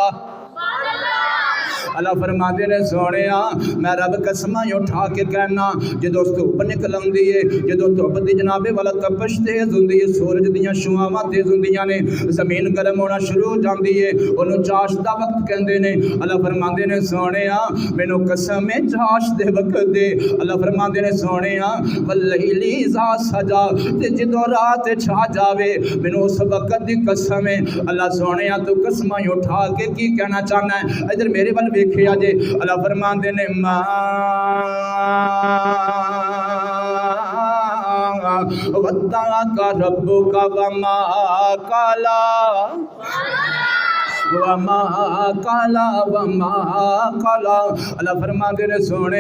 अल्लाह फरमाते ने सोने मैं रब कसमां उठा के कहना जो धुप निकल आती है, जो धुप की जनाबे वाला तपश तेज होंगी है, सूरज दियां छुआवां तेज होंदियां ने, जमीन गर्म होना शुरू हो जाती है, उन्होंने चाश का वक्त कहते हैं। अल्लाह फरमाते ने सोने मैनू कसम है चाश के वक्त दे। अल्लाह फरमाते ने सोने वल्लैल इज़ा सजा ते जो रात छा जावे मैनू उस वक्त की कसम है। अल्लाह सोने तू कसमां उठा के की कहना चाहना है? इधर मेरे वाल देखिया जे। अल्लाह फरमाते ने वद्दाका रब्बुका वमा क़ला वमा क़ला वमा क़ला। अल्लाह फरमाते ने सोने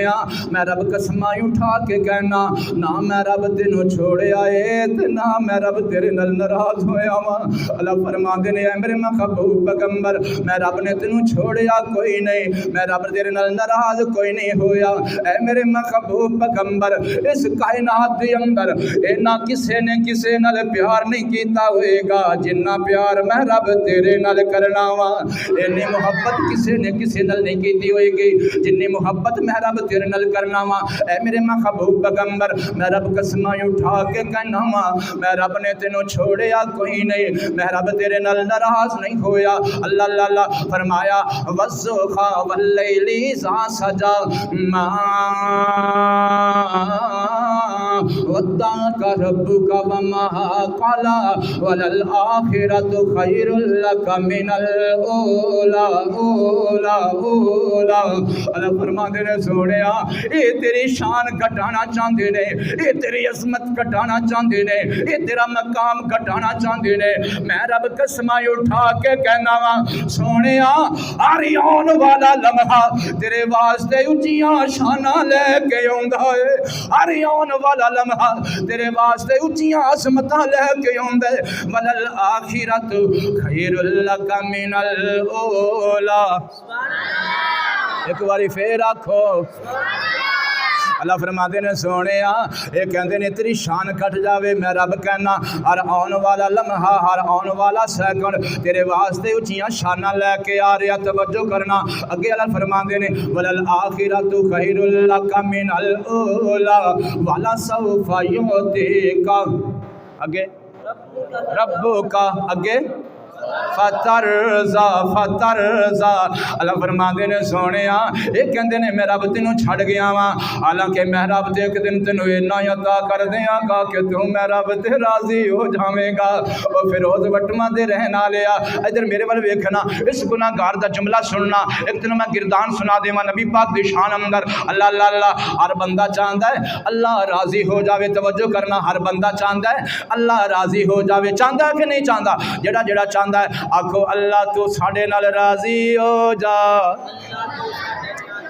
मैं रब कसमां उठा के कहना ना मैं रब तेनों छोड़िया है ते ना मैं रब तेरे नाल नाराज होया वा। अल्लाह फरमाते ने मेरे महबूब पैगंबर मैं रब ने तेनों छोड़िया कोई नहीं, मैं रब तेरे नाल नाराज कोई नहीं होया। ऐ मेरे महबूब पैगंबर इस कायनात दे अंदर इन्ना किसे ने किसे नाल प्यार नहीं कीता होएगा जिन्ना प्यार मैं रब तेरे नाल करना। इन्नी मुहब्बत किसी ने किसी नाल नहीं की होएगी जिन्नी मुहब्बत मैं रब तेरे नाल करना वा। ऐ मेरे महबूब पैगंबर मैं रब कसमां उठा के कहना वा मैं रब ने तेनों छोड़िया कोई नहीं, मैं रब तेरे नाल नाराज नहीं होया। अल्लाह अल्लाह फरमाया वज़ुखा वल्लैल इज़ा सजा मा वद्दाका रब्बुका वमा क़ला वलल आखिरतु खैरुल लका मिनल ओला ओला ओला। अल्लाह फरमाते ने सोने ये तेरी शान घटाना चाहते ने, ये तेरी अजमत घटाना चाहते ने, ये तेरा मकाम घटाना चाहते ने। मैं रब कसमां उठा के कहना वा सोने हर आने वाला लम्हा तेरे वास्ते उच्चियां शाना लेके आउंदा है, हर आने वाला लम्हा तेरे वास्ते उच्चियां अजमतां लेके आउंदा है। वलल आखिरतु खैरुल लका मिनल ओला। एक बारी फिर आखो अल्लाह फरमाते ने सोने ये कहते ने तेरी शान कट जावे मैं रब कहना हर आने वाला लम्हा हर आने वाला सैकंड तेरे वास्ते उच्चियां शाना लैके आ रहा। तवज्जो करना अगे अल्लाह फरमाते ने वलल आखिरतु खैरुल लका मिनल ओला वला सौफा युतीका। अगे रब्बुका अगे फतरजा फतरजा। अल्लाह फरमाते ने सोने ये कहते ने मैं रब तेनों छड़ गया वा, हालांकि मैं रब ते एक दिन तेनों इन्ना अता कर देंगा कि तू मैं रब ते राजी हो जावेगा। और फिर उस वटमा दे रहने वाले इधर मेरे वाल वेखना, इस गुनाहगार दा जुमला सुनना। एक दिन मैं गिरदान सुना देवा नबी पाक दी शान अंदर। अल्लाह अल्लाह अल्लाह हर बंदा चाहता है अल्लाह राजी हो जावे। तवज्जो करना, हर बंदा चाहता है अल्लाह राजी हो जावे। चाहता है कि नहीं चाहता? जेड़ा जेड़ा चाहता है आखो अल्लाह तू साडे नाल राजी हो जा।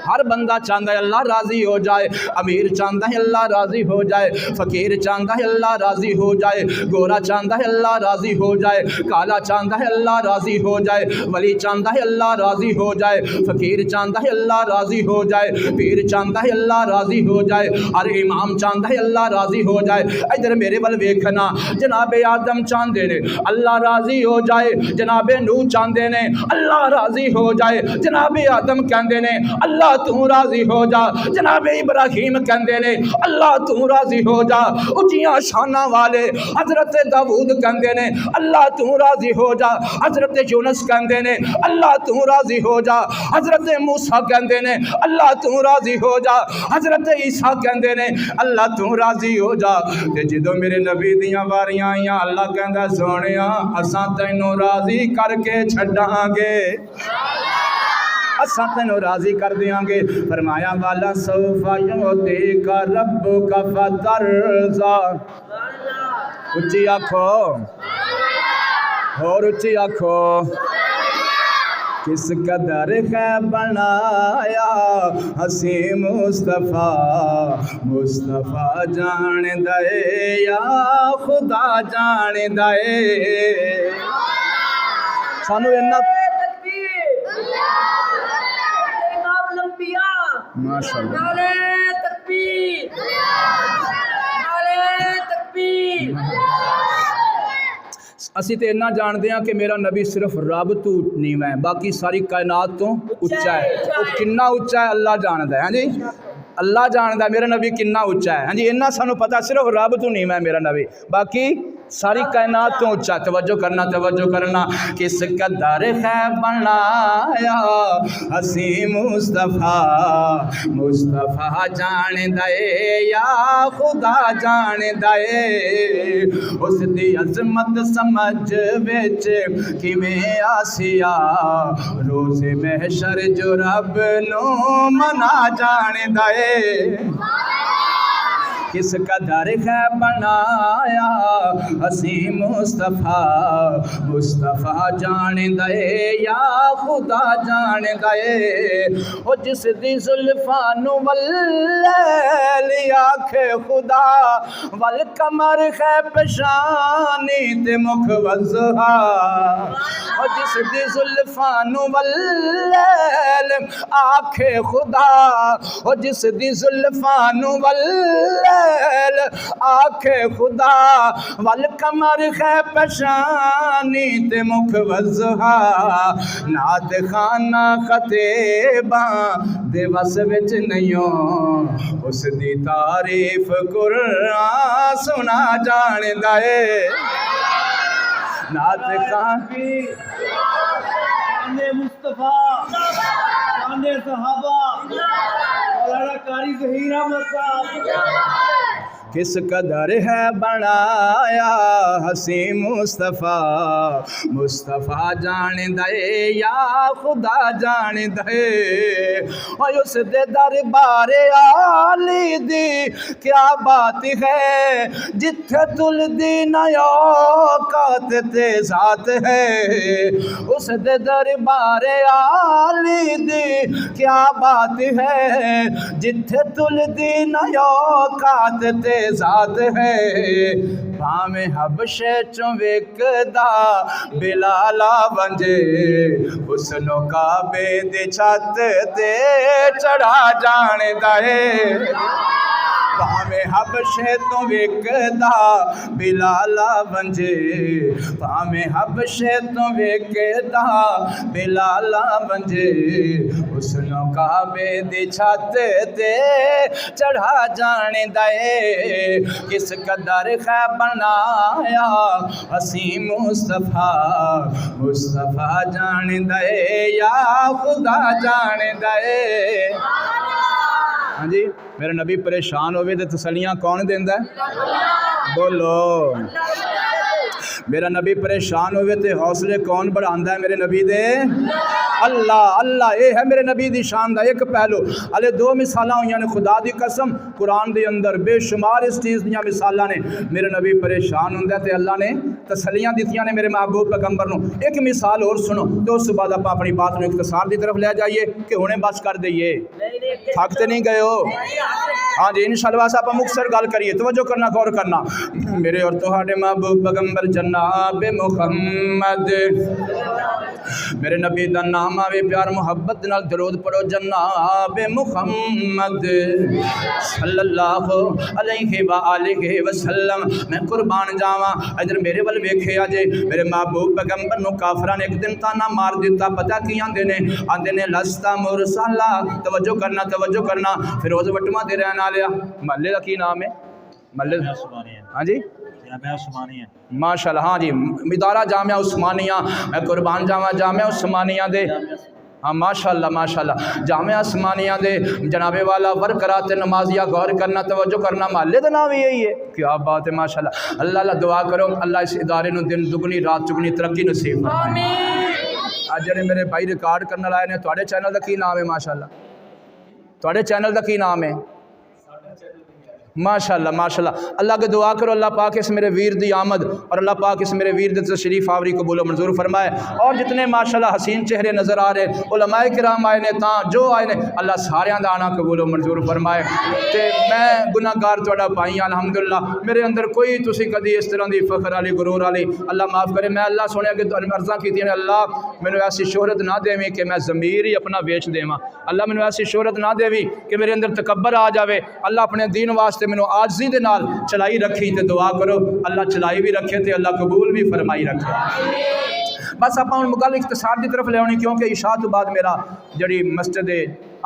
हर बंदा चाहता है अल्लाह राजी हो जाए। अमीर चाहता है अल्लाह राजी हो जाए, फकीर चाहता है अल्लाह राजी हो जाए, गोरा चाहता है अल्लाह राजी हो जाए, काला चाहता है अल्लाह राजी हो जाए, वली चाहता है अल्लाह राजी हो जाए, फकीर चाहता है अल्लाह राजी हो जाए, पीर चाहता है अल्लाह राजी हो जाए, हर इमाम चाहता है अल्लाह राजी हो जाए। इधर मेरे वाल वेखना, जनाबे आदम चाहते ने अल्लाह राजी हो जाए, जनाबे नूह चाहते ने अल्लाह राजी हो जाए, जनाबे आदम कहते ने अल्लाह तू राजी हो जा, जनाबे इब्राहिम कहते ने अल्लाह तू राजी हो जा। उचिया शाना वाले हजरत दाऊद कहते ने अल्लाह तू राजी हो जा, हजरत यूनुस कहते ने अल्लाह तू राजी हो जा, हजरत मूसा कहते ने अल्लाह तू राजी हो जा, हजरत ईसा कहते ने अल्लाह तू राजी हो जा। ते जदों मेरे नबी दियां वारियां आईयां अल्लाह कहंदा सोहणिया असां तैनूं राजी करके छड्डांगे, असां तैनूं राजी कर देंगे। फरमाया वाला सौफा युतीका रब्बुका फतरजा। उच्ची आखो और उच्ची आखो। किस कदर है बनाया हसी मुस्तफ़ा, मुस्तफ़ा जान दे या खुदा जान दे। सानू इन्ना माशाअल्लाह नारे तकबीर, नारे तकबीर। असी तो इन्ना जानते हैं कि मेरा नबी सिर्फ रब तो नीवा है, बाकी सारी कायनात तो उच्चा है। वो कितना उच्चा है अल्लाह जानता है। हाँ जी अल्लाह जानता है मेरा नबी कितना उच्चा है। हाँ जी इन्ना सानू पता, सिर्फ रब तो नीवा है मेरा नबी, बाकी सारी कायनात तो उच्चा। तवज्जो करना, तवज्जो करना। किस कदर है बनाया हसी मुस्तफ़ा, मुस्तफ़ा जान दे या खुदा जान दे। उस दी अजमत समझ विच किवें आसिया, रोज़े महशर जो रब नूं मना जान दे। किस कदर है बनाया हसी मुस्तफ़ा, मुस्तफ़ा जान दे या खुदा जान दे। ओ जिस दी जुल्फां नूं वल्लैली आखे खुदा, वल कमर है पेशानी ते मुख वज़हा। ओ जिस दी जुल्फां नूं वल्लैल आखे खुदा, ओ जिस दी जुल्फां नूं वल्लैल आखे खुदा, वल कमर है पेशानी ते मुख वज़हा। नात खाना खतेबा दे वस विच नहीं, उस दी तारीफ कुरान सुना जानदा है। नात खानी मुस्तफा शाने सहाबा मौलाना कारी ज़हीर अहमद साहब। किस कदर है बनाया हसी मुस्तफ़ा, मुस्तफ़ा जान दे या खुदा जान दे। और उस दे दरबार आली दी क्या बात है, जिथे तुल दी नया औकात ते ज़ात है। उस दे दरबार आली दी क्या बात है, जिथे तुल दी नया औकात ते ज़ात है। भावें हबशे चों विकदा बिलाला वंजे, उसनो काबे दी छत ते चढ़ा जानदा है। ਭਾਵੇਂ ਹਬਸ਼ੇ ਤੋਂ ਵੇਖਦਾ ਬਿਲਾਲਾ ਵੰਜੇ ਭਾਵੇਂ ਹਬਸ਼ੇ ਤੋਂ ਵੇਖਦਾ ਬਿਲਾਲਾ ਵੰਜੇ ਉਸਨੂੰ ਕਾਬੇ ਦੀ ਛੱਤ ਤੇ ਚੜਾ ਜਾਣਦਾ ਏ ਕਿਸ ਕਦਰ ਹੈ ਬਣਾਇਆ ਅਸੀਂ ਮੁਸਤਫਾ ਮੁਸਤਫਾ ਜਾਣਦਾ ਏ ਯਾ ਖੁਦਾ ਜਾਣਦਾ ਏ हाँ जी मेरा नबी परेशान होवे तो तसलियां कौन देंदा बोलो मेरा नबी परेशान होवे तो हौसले कौन बढ़ांदा है मेरे नबी दे अल्लाह अल्लाह ये है मेरे नबी दी शान दा एक पहलू हले दो मिसालां होईयां ने खुदा दी कसम कुरान दे अंदर बेशुमार इस चीज़ दियां मिसालां ने मेरे नबी परेशान हुंदा ते अल्लाह ने तसलियां दित्तियां ने मेरे महबूब पैगंबर नूं एक मिसाल और सुनो तो उस बाद आप अपनी बात नूं इख्तिसार दी तरफ ले जाइए कि हुणे बस कर दईए थक ते नहीं गए हो हाँ जी इंशाअल्लाह आप मुख्तसर गल करिए तवज्जो करना गौर करना मेरे और तुहाडे महबूब पैगंबर जनाब मुहम्मद मेरे नबी दा नाम आवे प्यार मुहब्बत नाल दरूद पढ़ो जनाब मुहम्मद सल्लल्लाहु अलैहि व आलिहि वसल्लम मैं कुर्बान जावां इधर मेरे वल वेखिया जे मेरे महबूब पैगंबर नूं काफरां ने एक दिन ताना मार दिता पता की आंदे ने लस्ता मुरसला तवज्जो करना फिरोज वटवा दे रहने वाले महल्ले का की नाम है महल्ले हाँ जी माशाल्लाह हाँ जी इदारा जामिया उस्मानिया मैं कुर्बान जावा जामिया उस्मानिया दे हाँ माशाल्लाह माशाल्लाह जामिया उस्मानिया दे जनाबे वाला वरकरात नमाजिया गौर करना तवज्जो करना महल्ले का नाम यही है क्या बात है माशाल्लाह अल्लाह अल्लाह दुआ करो अल्लाह इस इदारे नूं दिन दुगनी रात चुगनी तरक्की नसीब फरमाए अज जिहड़े मेरे भाई रिकॉर्ड करने आए ने तुहाडे चैनल का की नाम है माशाल्लाह तुहाडे चैनल का की नाम है माशाल्लाह माशाल्लाह अल्लाह के दुआ करो अल्लाह पाक इस मेरे वीर दी आमद और अल्लाह पाक इस मेरे वीर दी तशरीफ आवरी कबूल मंजूर फरमाए और जितने माशाल्लाह हसीन चेहरे नज़र आ रहे उलमाए किराम आए ने तां जो आए ने अल्लाह सारियां दा आना कबूल मंजूर फरमाए ते मैं गुनाहगार तुहाडा भाई अल्हम्दुलिल्लाह मेरे अंदर कोई तुसी कदी इस तरह दी फखर वाली गुरूर वाली अल्लाह माफ़ करे मैं अल्लाह सोने अगे अर्ज़ां कीतियां ने अल्लाह मैनू ऐसी शोहरत ना देवी कि मैं ज़मीर ही अपना बेच देवां अल्लाह मैनू ऐसी शोहरत ना देवी कि मेरे अंदर तकब्बर आ जाए अल्लाह अपने दीन वास्ते मैनू आजी दे नाल चलाई रखी तो दुआ करो अल्लाह चलाई भी रखे तो अल्लाह कबूल भी फरमाई रखे बस आप गल इख्तिसार की तरफ ले आनी क्योंकि इशा तो बाद मेरा जी मस्जिद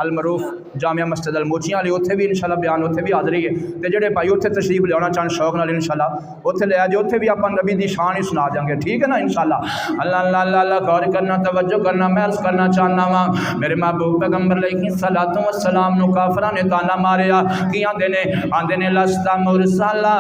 अल मरूफ जामिया मस्जिद अल मोचियां वाली उत्थे भी इंशाल्लाह बयान उत्थे भी हाज़री है तो जोड़े भाई उत्थे तशरीफ लिया चाहन शौक नाल इंशाल्लाह उत्थे ले आए उत्थे भी आप नबी की शान ही सुना देंगे ठीक है ना इंशाल्लाह अल्लाह अल्लाह अल्लाह अल्लाह गौर करना तवज्जो करना मैं अर्ज़ करना चाहना वा मेरे महबूब पैगंबर अलैहिस्सलातु वस्सलाम नूं काफरां ने ताना मारिया की आंदे ने लस्ता मुरसला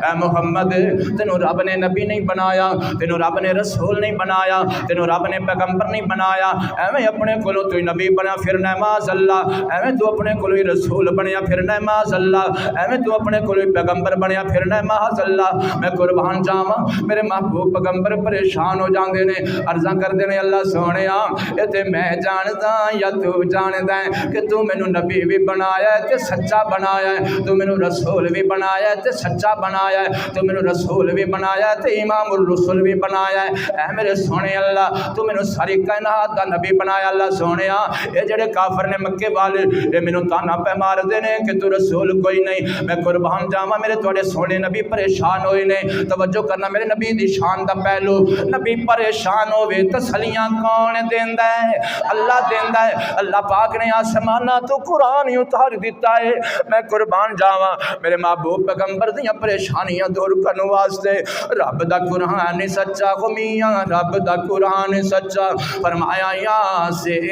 ए मुहम्मद तेनों रब ने नबी नहीं बनाया तेनों रब ने रसूल नहीं बनाया तेनों रब ने पैगंबर नहीं बनाया एवें अपने कोलों तू नबी बना फिर माज़ल्ला एवें तू अपने को रसूल बनया फिर माज़ल्ला एवें तू अपने को पैगंबर बनया फिर माज़ल्ला मैं कुर्बान जावा मेरे महबूब पैगंबर परेशान हो जाते हैं अर्ज़ा करते हैं अल्लाह सोने ये मैं जानदा या तू जानदा है कि तू मैनू नबी भी बनाया है तो सच्चा बनाया है तू मैनू रसूल भी बनाया है तो सच्चा बनाया है तू मैनू रसूल भी बनाया है तो इमामुर रसूल भी बनाया है ऐ मेरे सोने अल्लाह तू मैनू सारी कायनात दा नबी बनाया अल्लाह सोने ये जड़े काफर ने मक्के वाले ये मैनू ताना पै मारते हैं कि तू रसूल कोई नहीं मैं कुर्बान जावा मेरे थोड़े सोने नबी परेशान होए ने तवज्जो करना मेरे नबी दी शान दा पहलू नबी परेशान होवे तसलियां कौन देंदा है अल्लाह देंदा है अल्लाह पाक ने आसमाना तो कुरान ही उतार दिता है मैं कुर्बान जावा मेरे महबूब पैगंबर दियां परेशानियां दूर करने वास्ते रब दा कुरान सच्चा गो मियां रब दा कुरान सच्चा फरमाया यासीन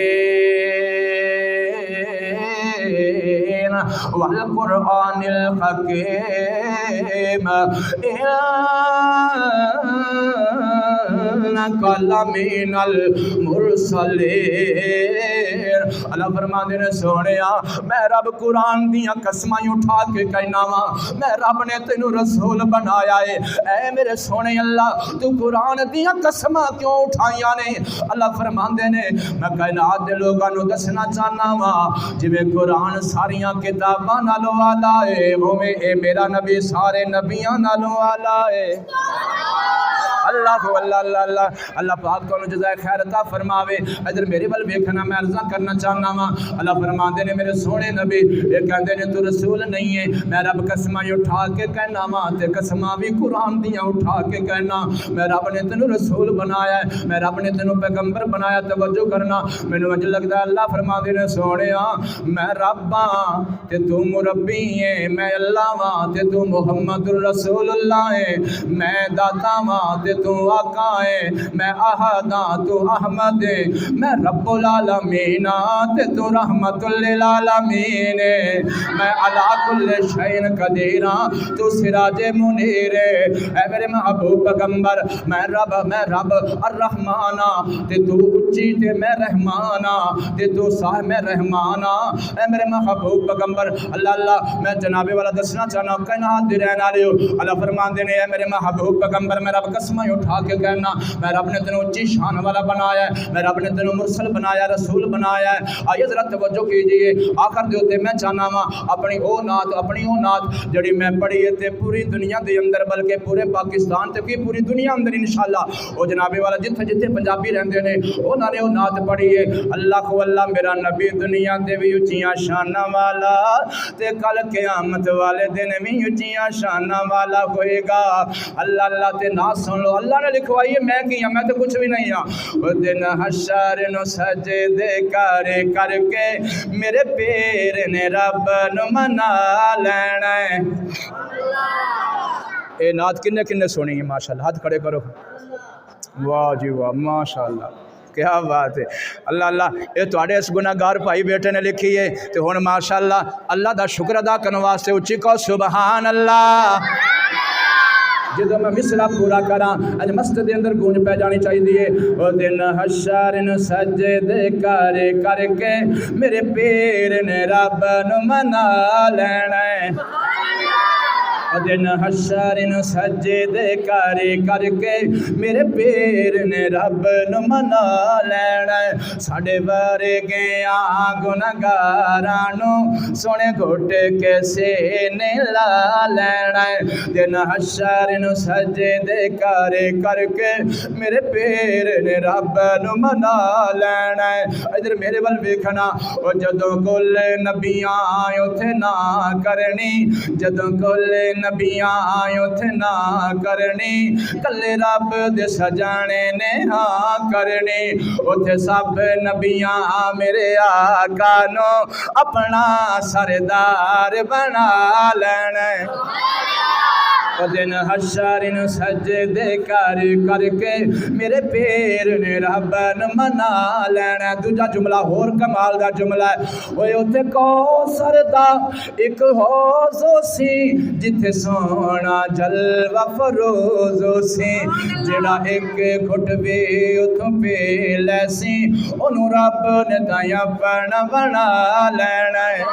वल कुरानिल हकीम कलामिनल मुरसलीन अल्लाह फरमाते ने सोनिया मैं रब कुरान दियां कसमां उठा के कहना वा मैं रब ने तेनू रसूल बनाया है ऐ मेरे सोने अल्लाह तू कुरान दियां कसमां क्यों उठाइयां ने अल्लाह फरमाते ने मैं कायनात दे लोगां नू दसना चाहना वा जिवें कुरान सारियां किताबां नालों आला है उवें ए मेरा नबी सारे नबियां नालों आला है अल्लाह को अल्लाह अल्लाह अल्लाह अल्लाह पाक तुहानू जज़ाए खैर अता फरमावे। इधर मेरे वाल वेखना, मैं अर्ज़ा करना चाहना वा। अल्लाह फरमाते ने मेरे सोहने नबी, ये कहते ने तू रसूल नहीं है, मैं रब कसमां उठा के कहना वा ते कसमां भी कुरान दियां उठा के कहना, मैं रब ने तेनू रसूल बनाया है, मैं रब ने तेनू पैगंबर बनाया। तवज्जो करना, मैनू अज लगदा अल्लाह फरमाते ने सोहणिया मैं रब हां ते तू मुरब्बी है, मैं अल्लाह वां ते तू मुहम्मदुर रसूलुल्लाह है, मैं दाता वां ते तू आका है, मैं अहद हां तू अहमद है, मैं रब्बुल आलमीन हां ते तू रहमतुल लिल आलमीन है, मैं अला कुल्लि शैइन कदीर हां तू सिराजे मुनीर है। ऐ मेरे महबूब पैगंबर, मैं रब अर रहमान हां ते तू उच्ची ते मैं रहमान हां ते तू साह मैं रहमान हां। ऐ मेरे महबूब पैगंबर अल्लाह अल्लाह मैं जनाबे वाला दसना चाहना, कहना हाथ दे रहने वाले हो। अल्लाह फरमाते ने ऐ मेरे महबूब पैगंबर, मैं रब कसमें उठा के कहना, मैं रब ने तेनों उच्ची शान वाला बनाया है, मैं रब ने तेनों मुरसल बनाया, रसूल बनाया है। आइए जरा तवज्जो कीजिए, आखिर दे उत्ते मैं चाहना वा अपनी ओ नात जड़ी मैं पढ़ी है ते पूरी दुनिया के अंदर, बल्कि पूरे पाकिस्तान ते की पूरी दुनिया अंदर इंशाअल्लाह वो जनाबे वाला जिथे जिथे पंजाबी रहंदे ने उन्होंने वो नात पढ़ी है। अल्लाह को अल्लाह मेरा नबी दुनिया ते भी उच्चियां शाना वाला ते कल क़यामत वाले दिन भी उच्चियां शाना वाला होएगा। अल्लाह अल्लाह ते ना सुन लो, अल्लाह ने लिखवाई है, मैं की मैं तो कुछ भी नहीं हाँ। वो दिन हशर नु सजदे करके मेरे पैर ने रब नु मना लेना है। ये नात किन्ने किन्ने सुनी है माशाअल्लाह, हाथ खड़े करो। वाह जी वाह, माशाअल्लाह, क्या बात है। अल्लाह अल्लाह, ये तुहाडे इस गुनाहगार भाई बेटे ने लिखी है तो हुण माशाअल्लाह अल्लाह दा शुक्र अदा करने वास्ते उच्ची कहो सुबहान अल्लाह। जो मैं मिसरा पूरा करा अज मस्जिद के अंदर गूंज पै जानी चाहिए। वो दिन हशर नु सजदे करके मेरे पैर ने रब नु मना लेना है। दिन हशर नु सजदे करके मेरे पैर ने रब नु मना लेना है। साडे वर्गे गुनाहगारां नु सोने घुट के सीने ला लेना है। दिन हशर नु सजदे करके मेरे पैर ने रब नु मना लेना है। इधर मेरे वाल वेखना, ओ जदों कुल नबियां उथे ना करनी, जदों कुल नबियां उथे ना करनी, कले रब दे सजाने ने हाँ करनी। उथे सब नबियां मेरे आका नो अपना सरदार बना लेना। दिन हशर नु सजदे करके मेरे पैर ने रब नु मना लेना। दूजा जुमला होर कमाल दा जुमला है, ओए उथे कौसर दा एक हौज़ सी जिथे सोना जलवा फरोज़ सी, जेड़ा एक घुट भी उथों पी लैसी ओनू रब ने तां अपना बना लेना है।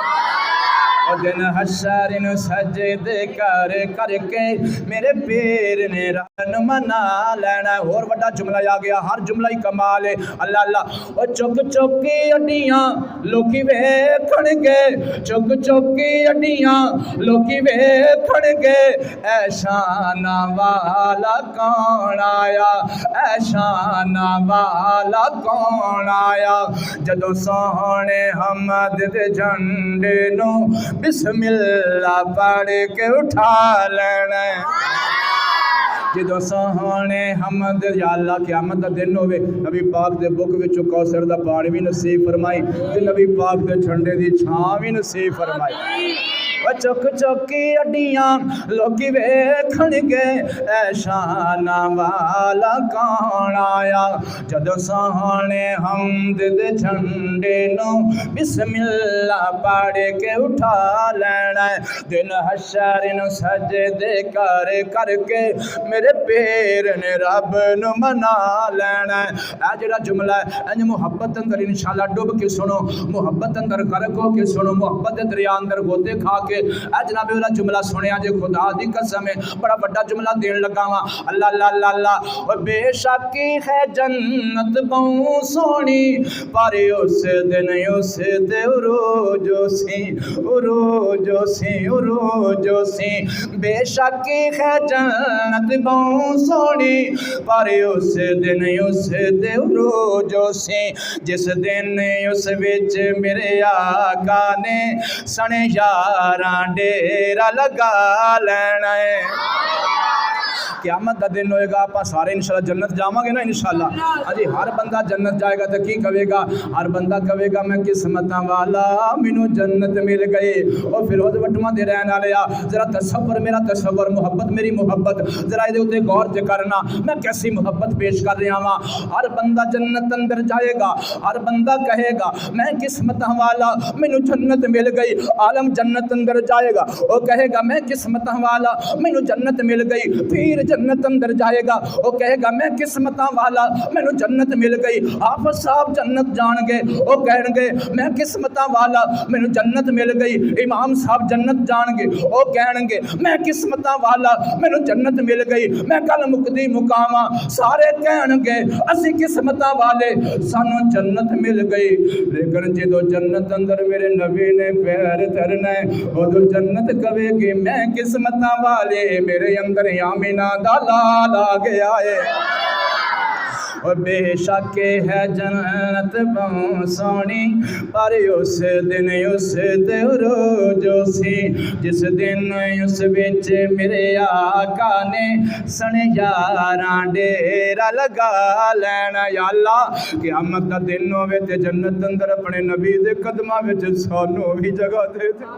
दिन हशर नु सजदे करके मेरे पैर ने रब नु मना लेना। होर बड़ा जुमला आ गया, हर जुमला ही कमाल है। अल्लाह अल्लाह, ओ चुक चुक की अड्डियां लोकी वेखणगे, चुक चुक की अड्डियां लोकी वेखणगे, ऐ शाना वाला कौन आया, ऐ शाना वाला कौन आया। जदों सोहने हमद दे झंडे नु बिस्मिल्लाह पढ़ के उठा लेना। जो सोहने हमद या अल्लाह क़यामत दा दिन होवे, नबी पाक दे बुक विचों कौसर दा पानी भी नसीब फरमाई ते नबी पाक दे झंडे दी छां भी नसीब फरमाई। चुक चुकी अड्डियां लोकी वेखणगे, ऐ शाना वाला कौन आया। जदों सोहने हमद दे झंडे नु बिस्मिल्लाह पढ़ के उठा लेना। दिन हशर नु सजदे करके मेरे पैर ने रब नु मना लेना। ऐ जेड़ा जुमला है इंज मुहब्बत अंदर इंशाअल्लाह डुब के सुनो, मुहब्बत अंदर गरक हो के सुनो, मुहब्बत दे दरिया अंदर गोते खा के کے اے جناب والا جملہ سنیا جے خدا دی قسم ہے بڑا بڑا جملہ دین لگا وا اللہ اللہ اللہ اللہ اور بے شک ہے جنت بہت سونی پر اس دن اس دے عروجو سی بے شک ہے جنت بہت سونی پر اس دن اس دے عروجو سی جس دن اس وچ میرے آقا نے سنے یاراں ڈیرا لگا لینا ہے قیامت دا دن ہوئے گا آپ سارے انشاءاللہ جنت جاواں گے نا انشاءاللہ ہاں جی ہر بندہ جنت جائے گا تو کی کہے گا ہر بندہ کہے گا میں قسمتاں والا مینوں جنت مل گئی اور پھر وہ وٹواں دے رہن والے ذرا تصور میرا تصور محبت میری محبت ذرا دے اوتے غور کرنا میں کیسی محبت پیش کر رہا ہاں ہر بندہ جنت اندر جائے گا ہر بندہ کہے گا میں قسمتاں والا مینوں جنت مل گئی عالم جنت اندر جائے گا وہ کہے گا میں قسمتاں والا مینوں جنت مل گئی پھر جنت اندر جائے گا وہ کہے گا میں قسمتاں والا مینوں جنت مل گئی حافظ صاحب جنت جان گے وہ کہیں گے میں قسمتاں والا مینوں جنت مل گئی امام صاحب جنت جان گے وہ کہیں گے میں قسمتاں والا مینوں جنت مل گئی میں کل مقدی مقاماں سارے کہیں گے اسی قسمتاں والے سانوں جنت مل گئی لیکن جدو جنت اندر میرے نبی نے پیر دھرنا ہے وہ جنت کہے گی میں قسمتاں والے میرے اندر آمینہ دلال آ گیا ہے اور بے شک ہے جنت بہت سونی پر اس دن اس دے عروجو سی جس دن اس وچ میرے آقا نے سنے یاراں ڈیرا لگا لینا یا اللہ قیامت دا دن ہوے تے جنت اندر اپنے نبی دے قدماں وچ سانوں بھی جگہ دے دے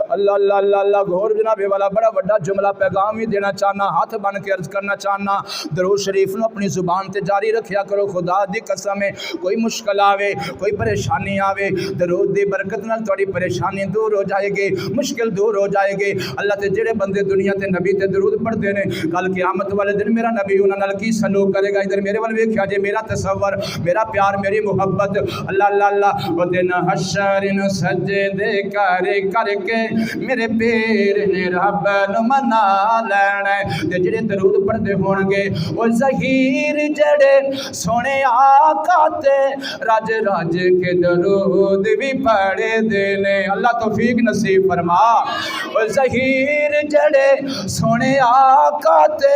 اللہ اللہ اللہ اللہ غور جناب والا بڑا بڑا جملہ پیغام ہی دینا چاہنا ہاتھ بن کے عرض کرنا چاہنا درود شریف نو اپنی زبان تے جاری رکھیا کرو خدا دی قسم ہے کوئی مشکل آوے کوئی پریشانی آوے درود دی برکت نال تہاڈی پریشانی دور ہو جائے گی مشکل دور ہو جائے گی اللہ تے جڑے بندے دنیا تے نبی تے درود پڑھدے نے کل قیامت والے دن میرا نبی انہاں نال کی سلوک کرے گا ادھر میرے ول ویکھیا جے میرا تصور میرا پیار میری محبت اللہ اللہ اللہ وہ دن حشر نو سجدے کر کے میرے پیر نے رب نو منا لینا تے جڑے درود پڑھدے ہون گے او ظہیر جڑے سونے آقا تے راج راج کے درود بھی پڑھے دینے اللہ توفیق نصیب فرما او ظہیر جڑے سونے آقا تے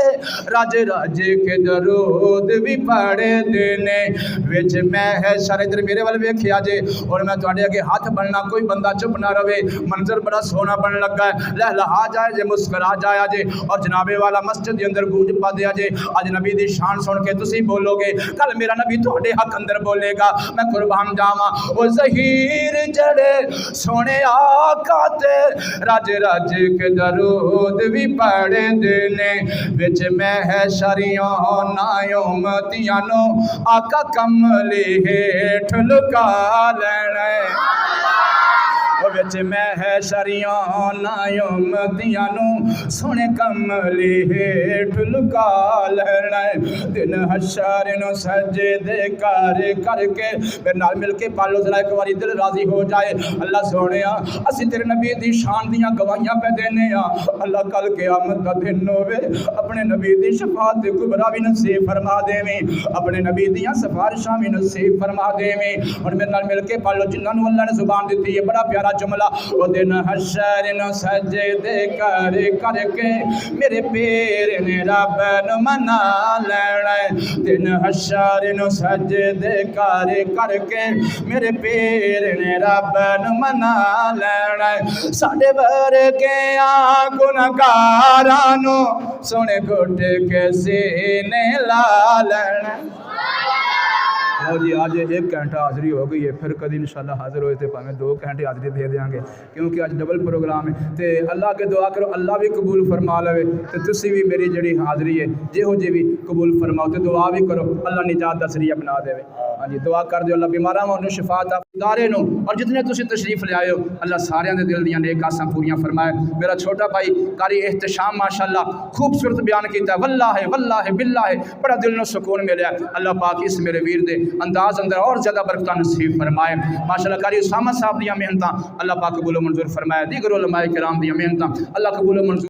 راج راج کے درود بھی پڑھے دینے وچ میں ہے شرط میرے ول ویکھیا جے اور میں تواڈے اگے ہاتھ بننا کوئی بندہ چپ نہ رہے منظر بڑا سونا بن لگا ہے لہلہا جائے جے مسکرا جایا جے اور جنابے والا مسجد دے اندر گونج پا دیا جے اج نبی دی شان سن کے تسی بولو گے کل میرا نبی تہاڈے حق اندر بولے گا میں قربان جاواں او ظہیر جڑے سونے آقا تے راج راج کے درود بھی پڑھے دینے وچ میں ہے شریوں نایوں متیاں نو آقا کملی ہیٹھ لکا لینا وچ میں ہے شریوں نایوں متیاں نو سونے کملی ہیٹھ لکا لینا دن حشر نو سجدے کر کے میرے نال مل کے پالو ذرا ایک واری دل راضی ہو جائے اللہ سونیا اسی تیرے نبی دی شان دیاں گواہیاں پہ دینے اللہ کل قیامت دا دن ہوے اپنے نبی دی شفاعت کبریٰ بھی نصیب فرما دیویں اپنے نبی دیاں سفارشاں بھی نصیب فرما دیویں اور میرے نال مل کے پالو جنہاں نو اللہ نے زبان دتی ہے بڑا پیارا جملہ وہ دن حشر نو سجدے کر کے میرے پیر نے رب نو منا لینا دن حشر نو سجدے کر کے میرے پیر نے رب نو منا لینا ساڈے ورگے گنہگاراں نو سونے گھٹ کے سینے لا لینا جی آج 1 گھنٹہ حاضری ہو گئی ہے پھر کدی انشاءاللہ حاضر ہوئے تھے پاویں 2 گھنٹے حاضری دے دیاں گے کیونکہ آج ڈبل پروگرام ہے تے اللہ کے دعا کرو اللہ بھی قبول فرما لے تے تسی بھی میری جڑی حاضری ہے جہو جی بھی قبول فرماؤ تے دعا بھی کرو اللہ نجات دا ذریعہ بنا دے ہاں جی دعا کر دیو اللہ بیماراں نوں شفا عطا ادارے نو اور جتنے تسی تشریف لے آئے ہو اللہ سارے دے دل دیاں نیک آساں پوریاں فرمائے۔ میرا چھوٹا بھائی قاری احتشام ماشاءاللہ خوبصورت بیان کیتا ہے، واللہ واللہ باللہ بڑا دل نو سکون ملیا۔ اللہ پاک اس میرے ویر دے انداز اندر اور زیادہ برکتاں نصیب فرمائے۔ ماشاءاللہ قاری اسامہ صاحب دیاں محنتاں اللہ پاک قبول و منظور فرمائے، دیگر علماء کرام دیاں محنتاں اللہ قبول و منظور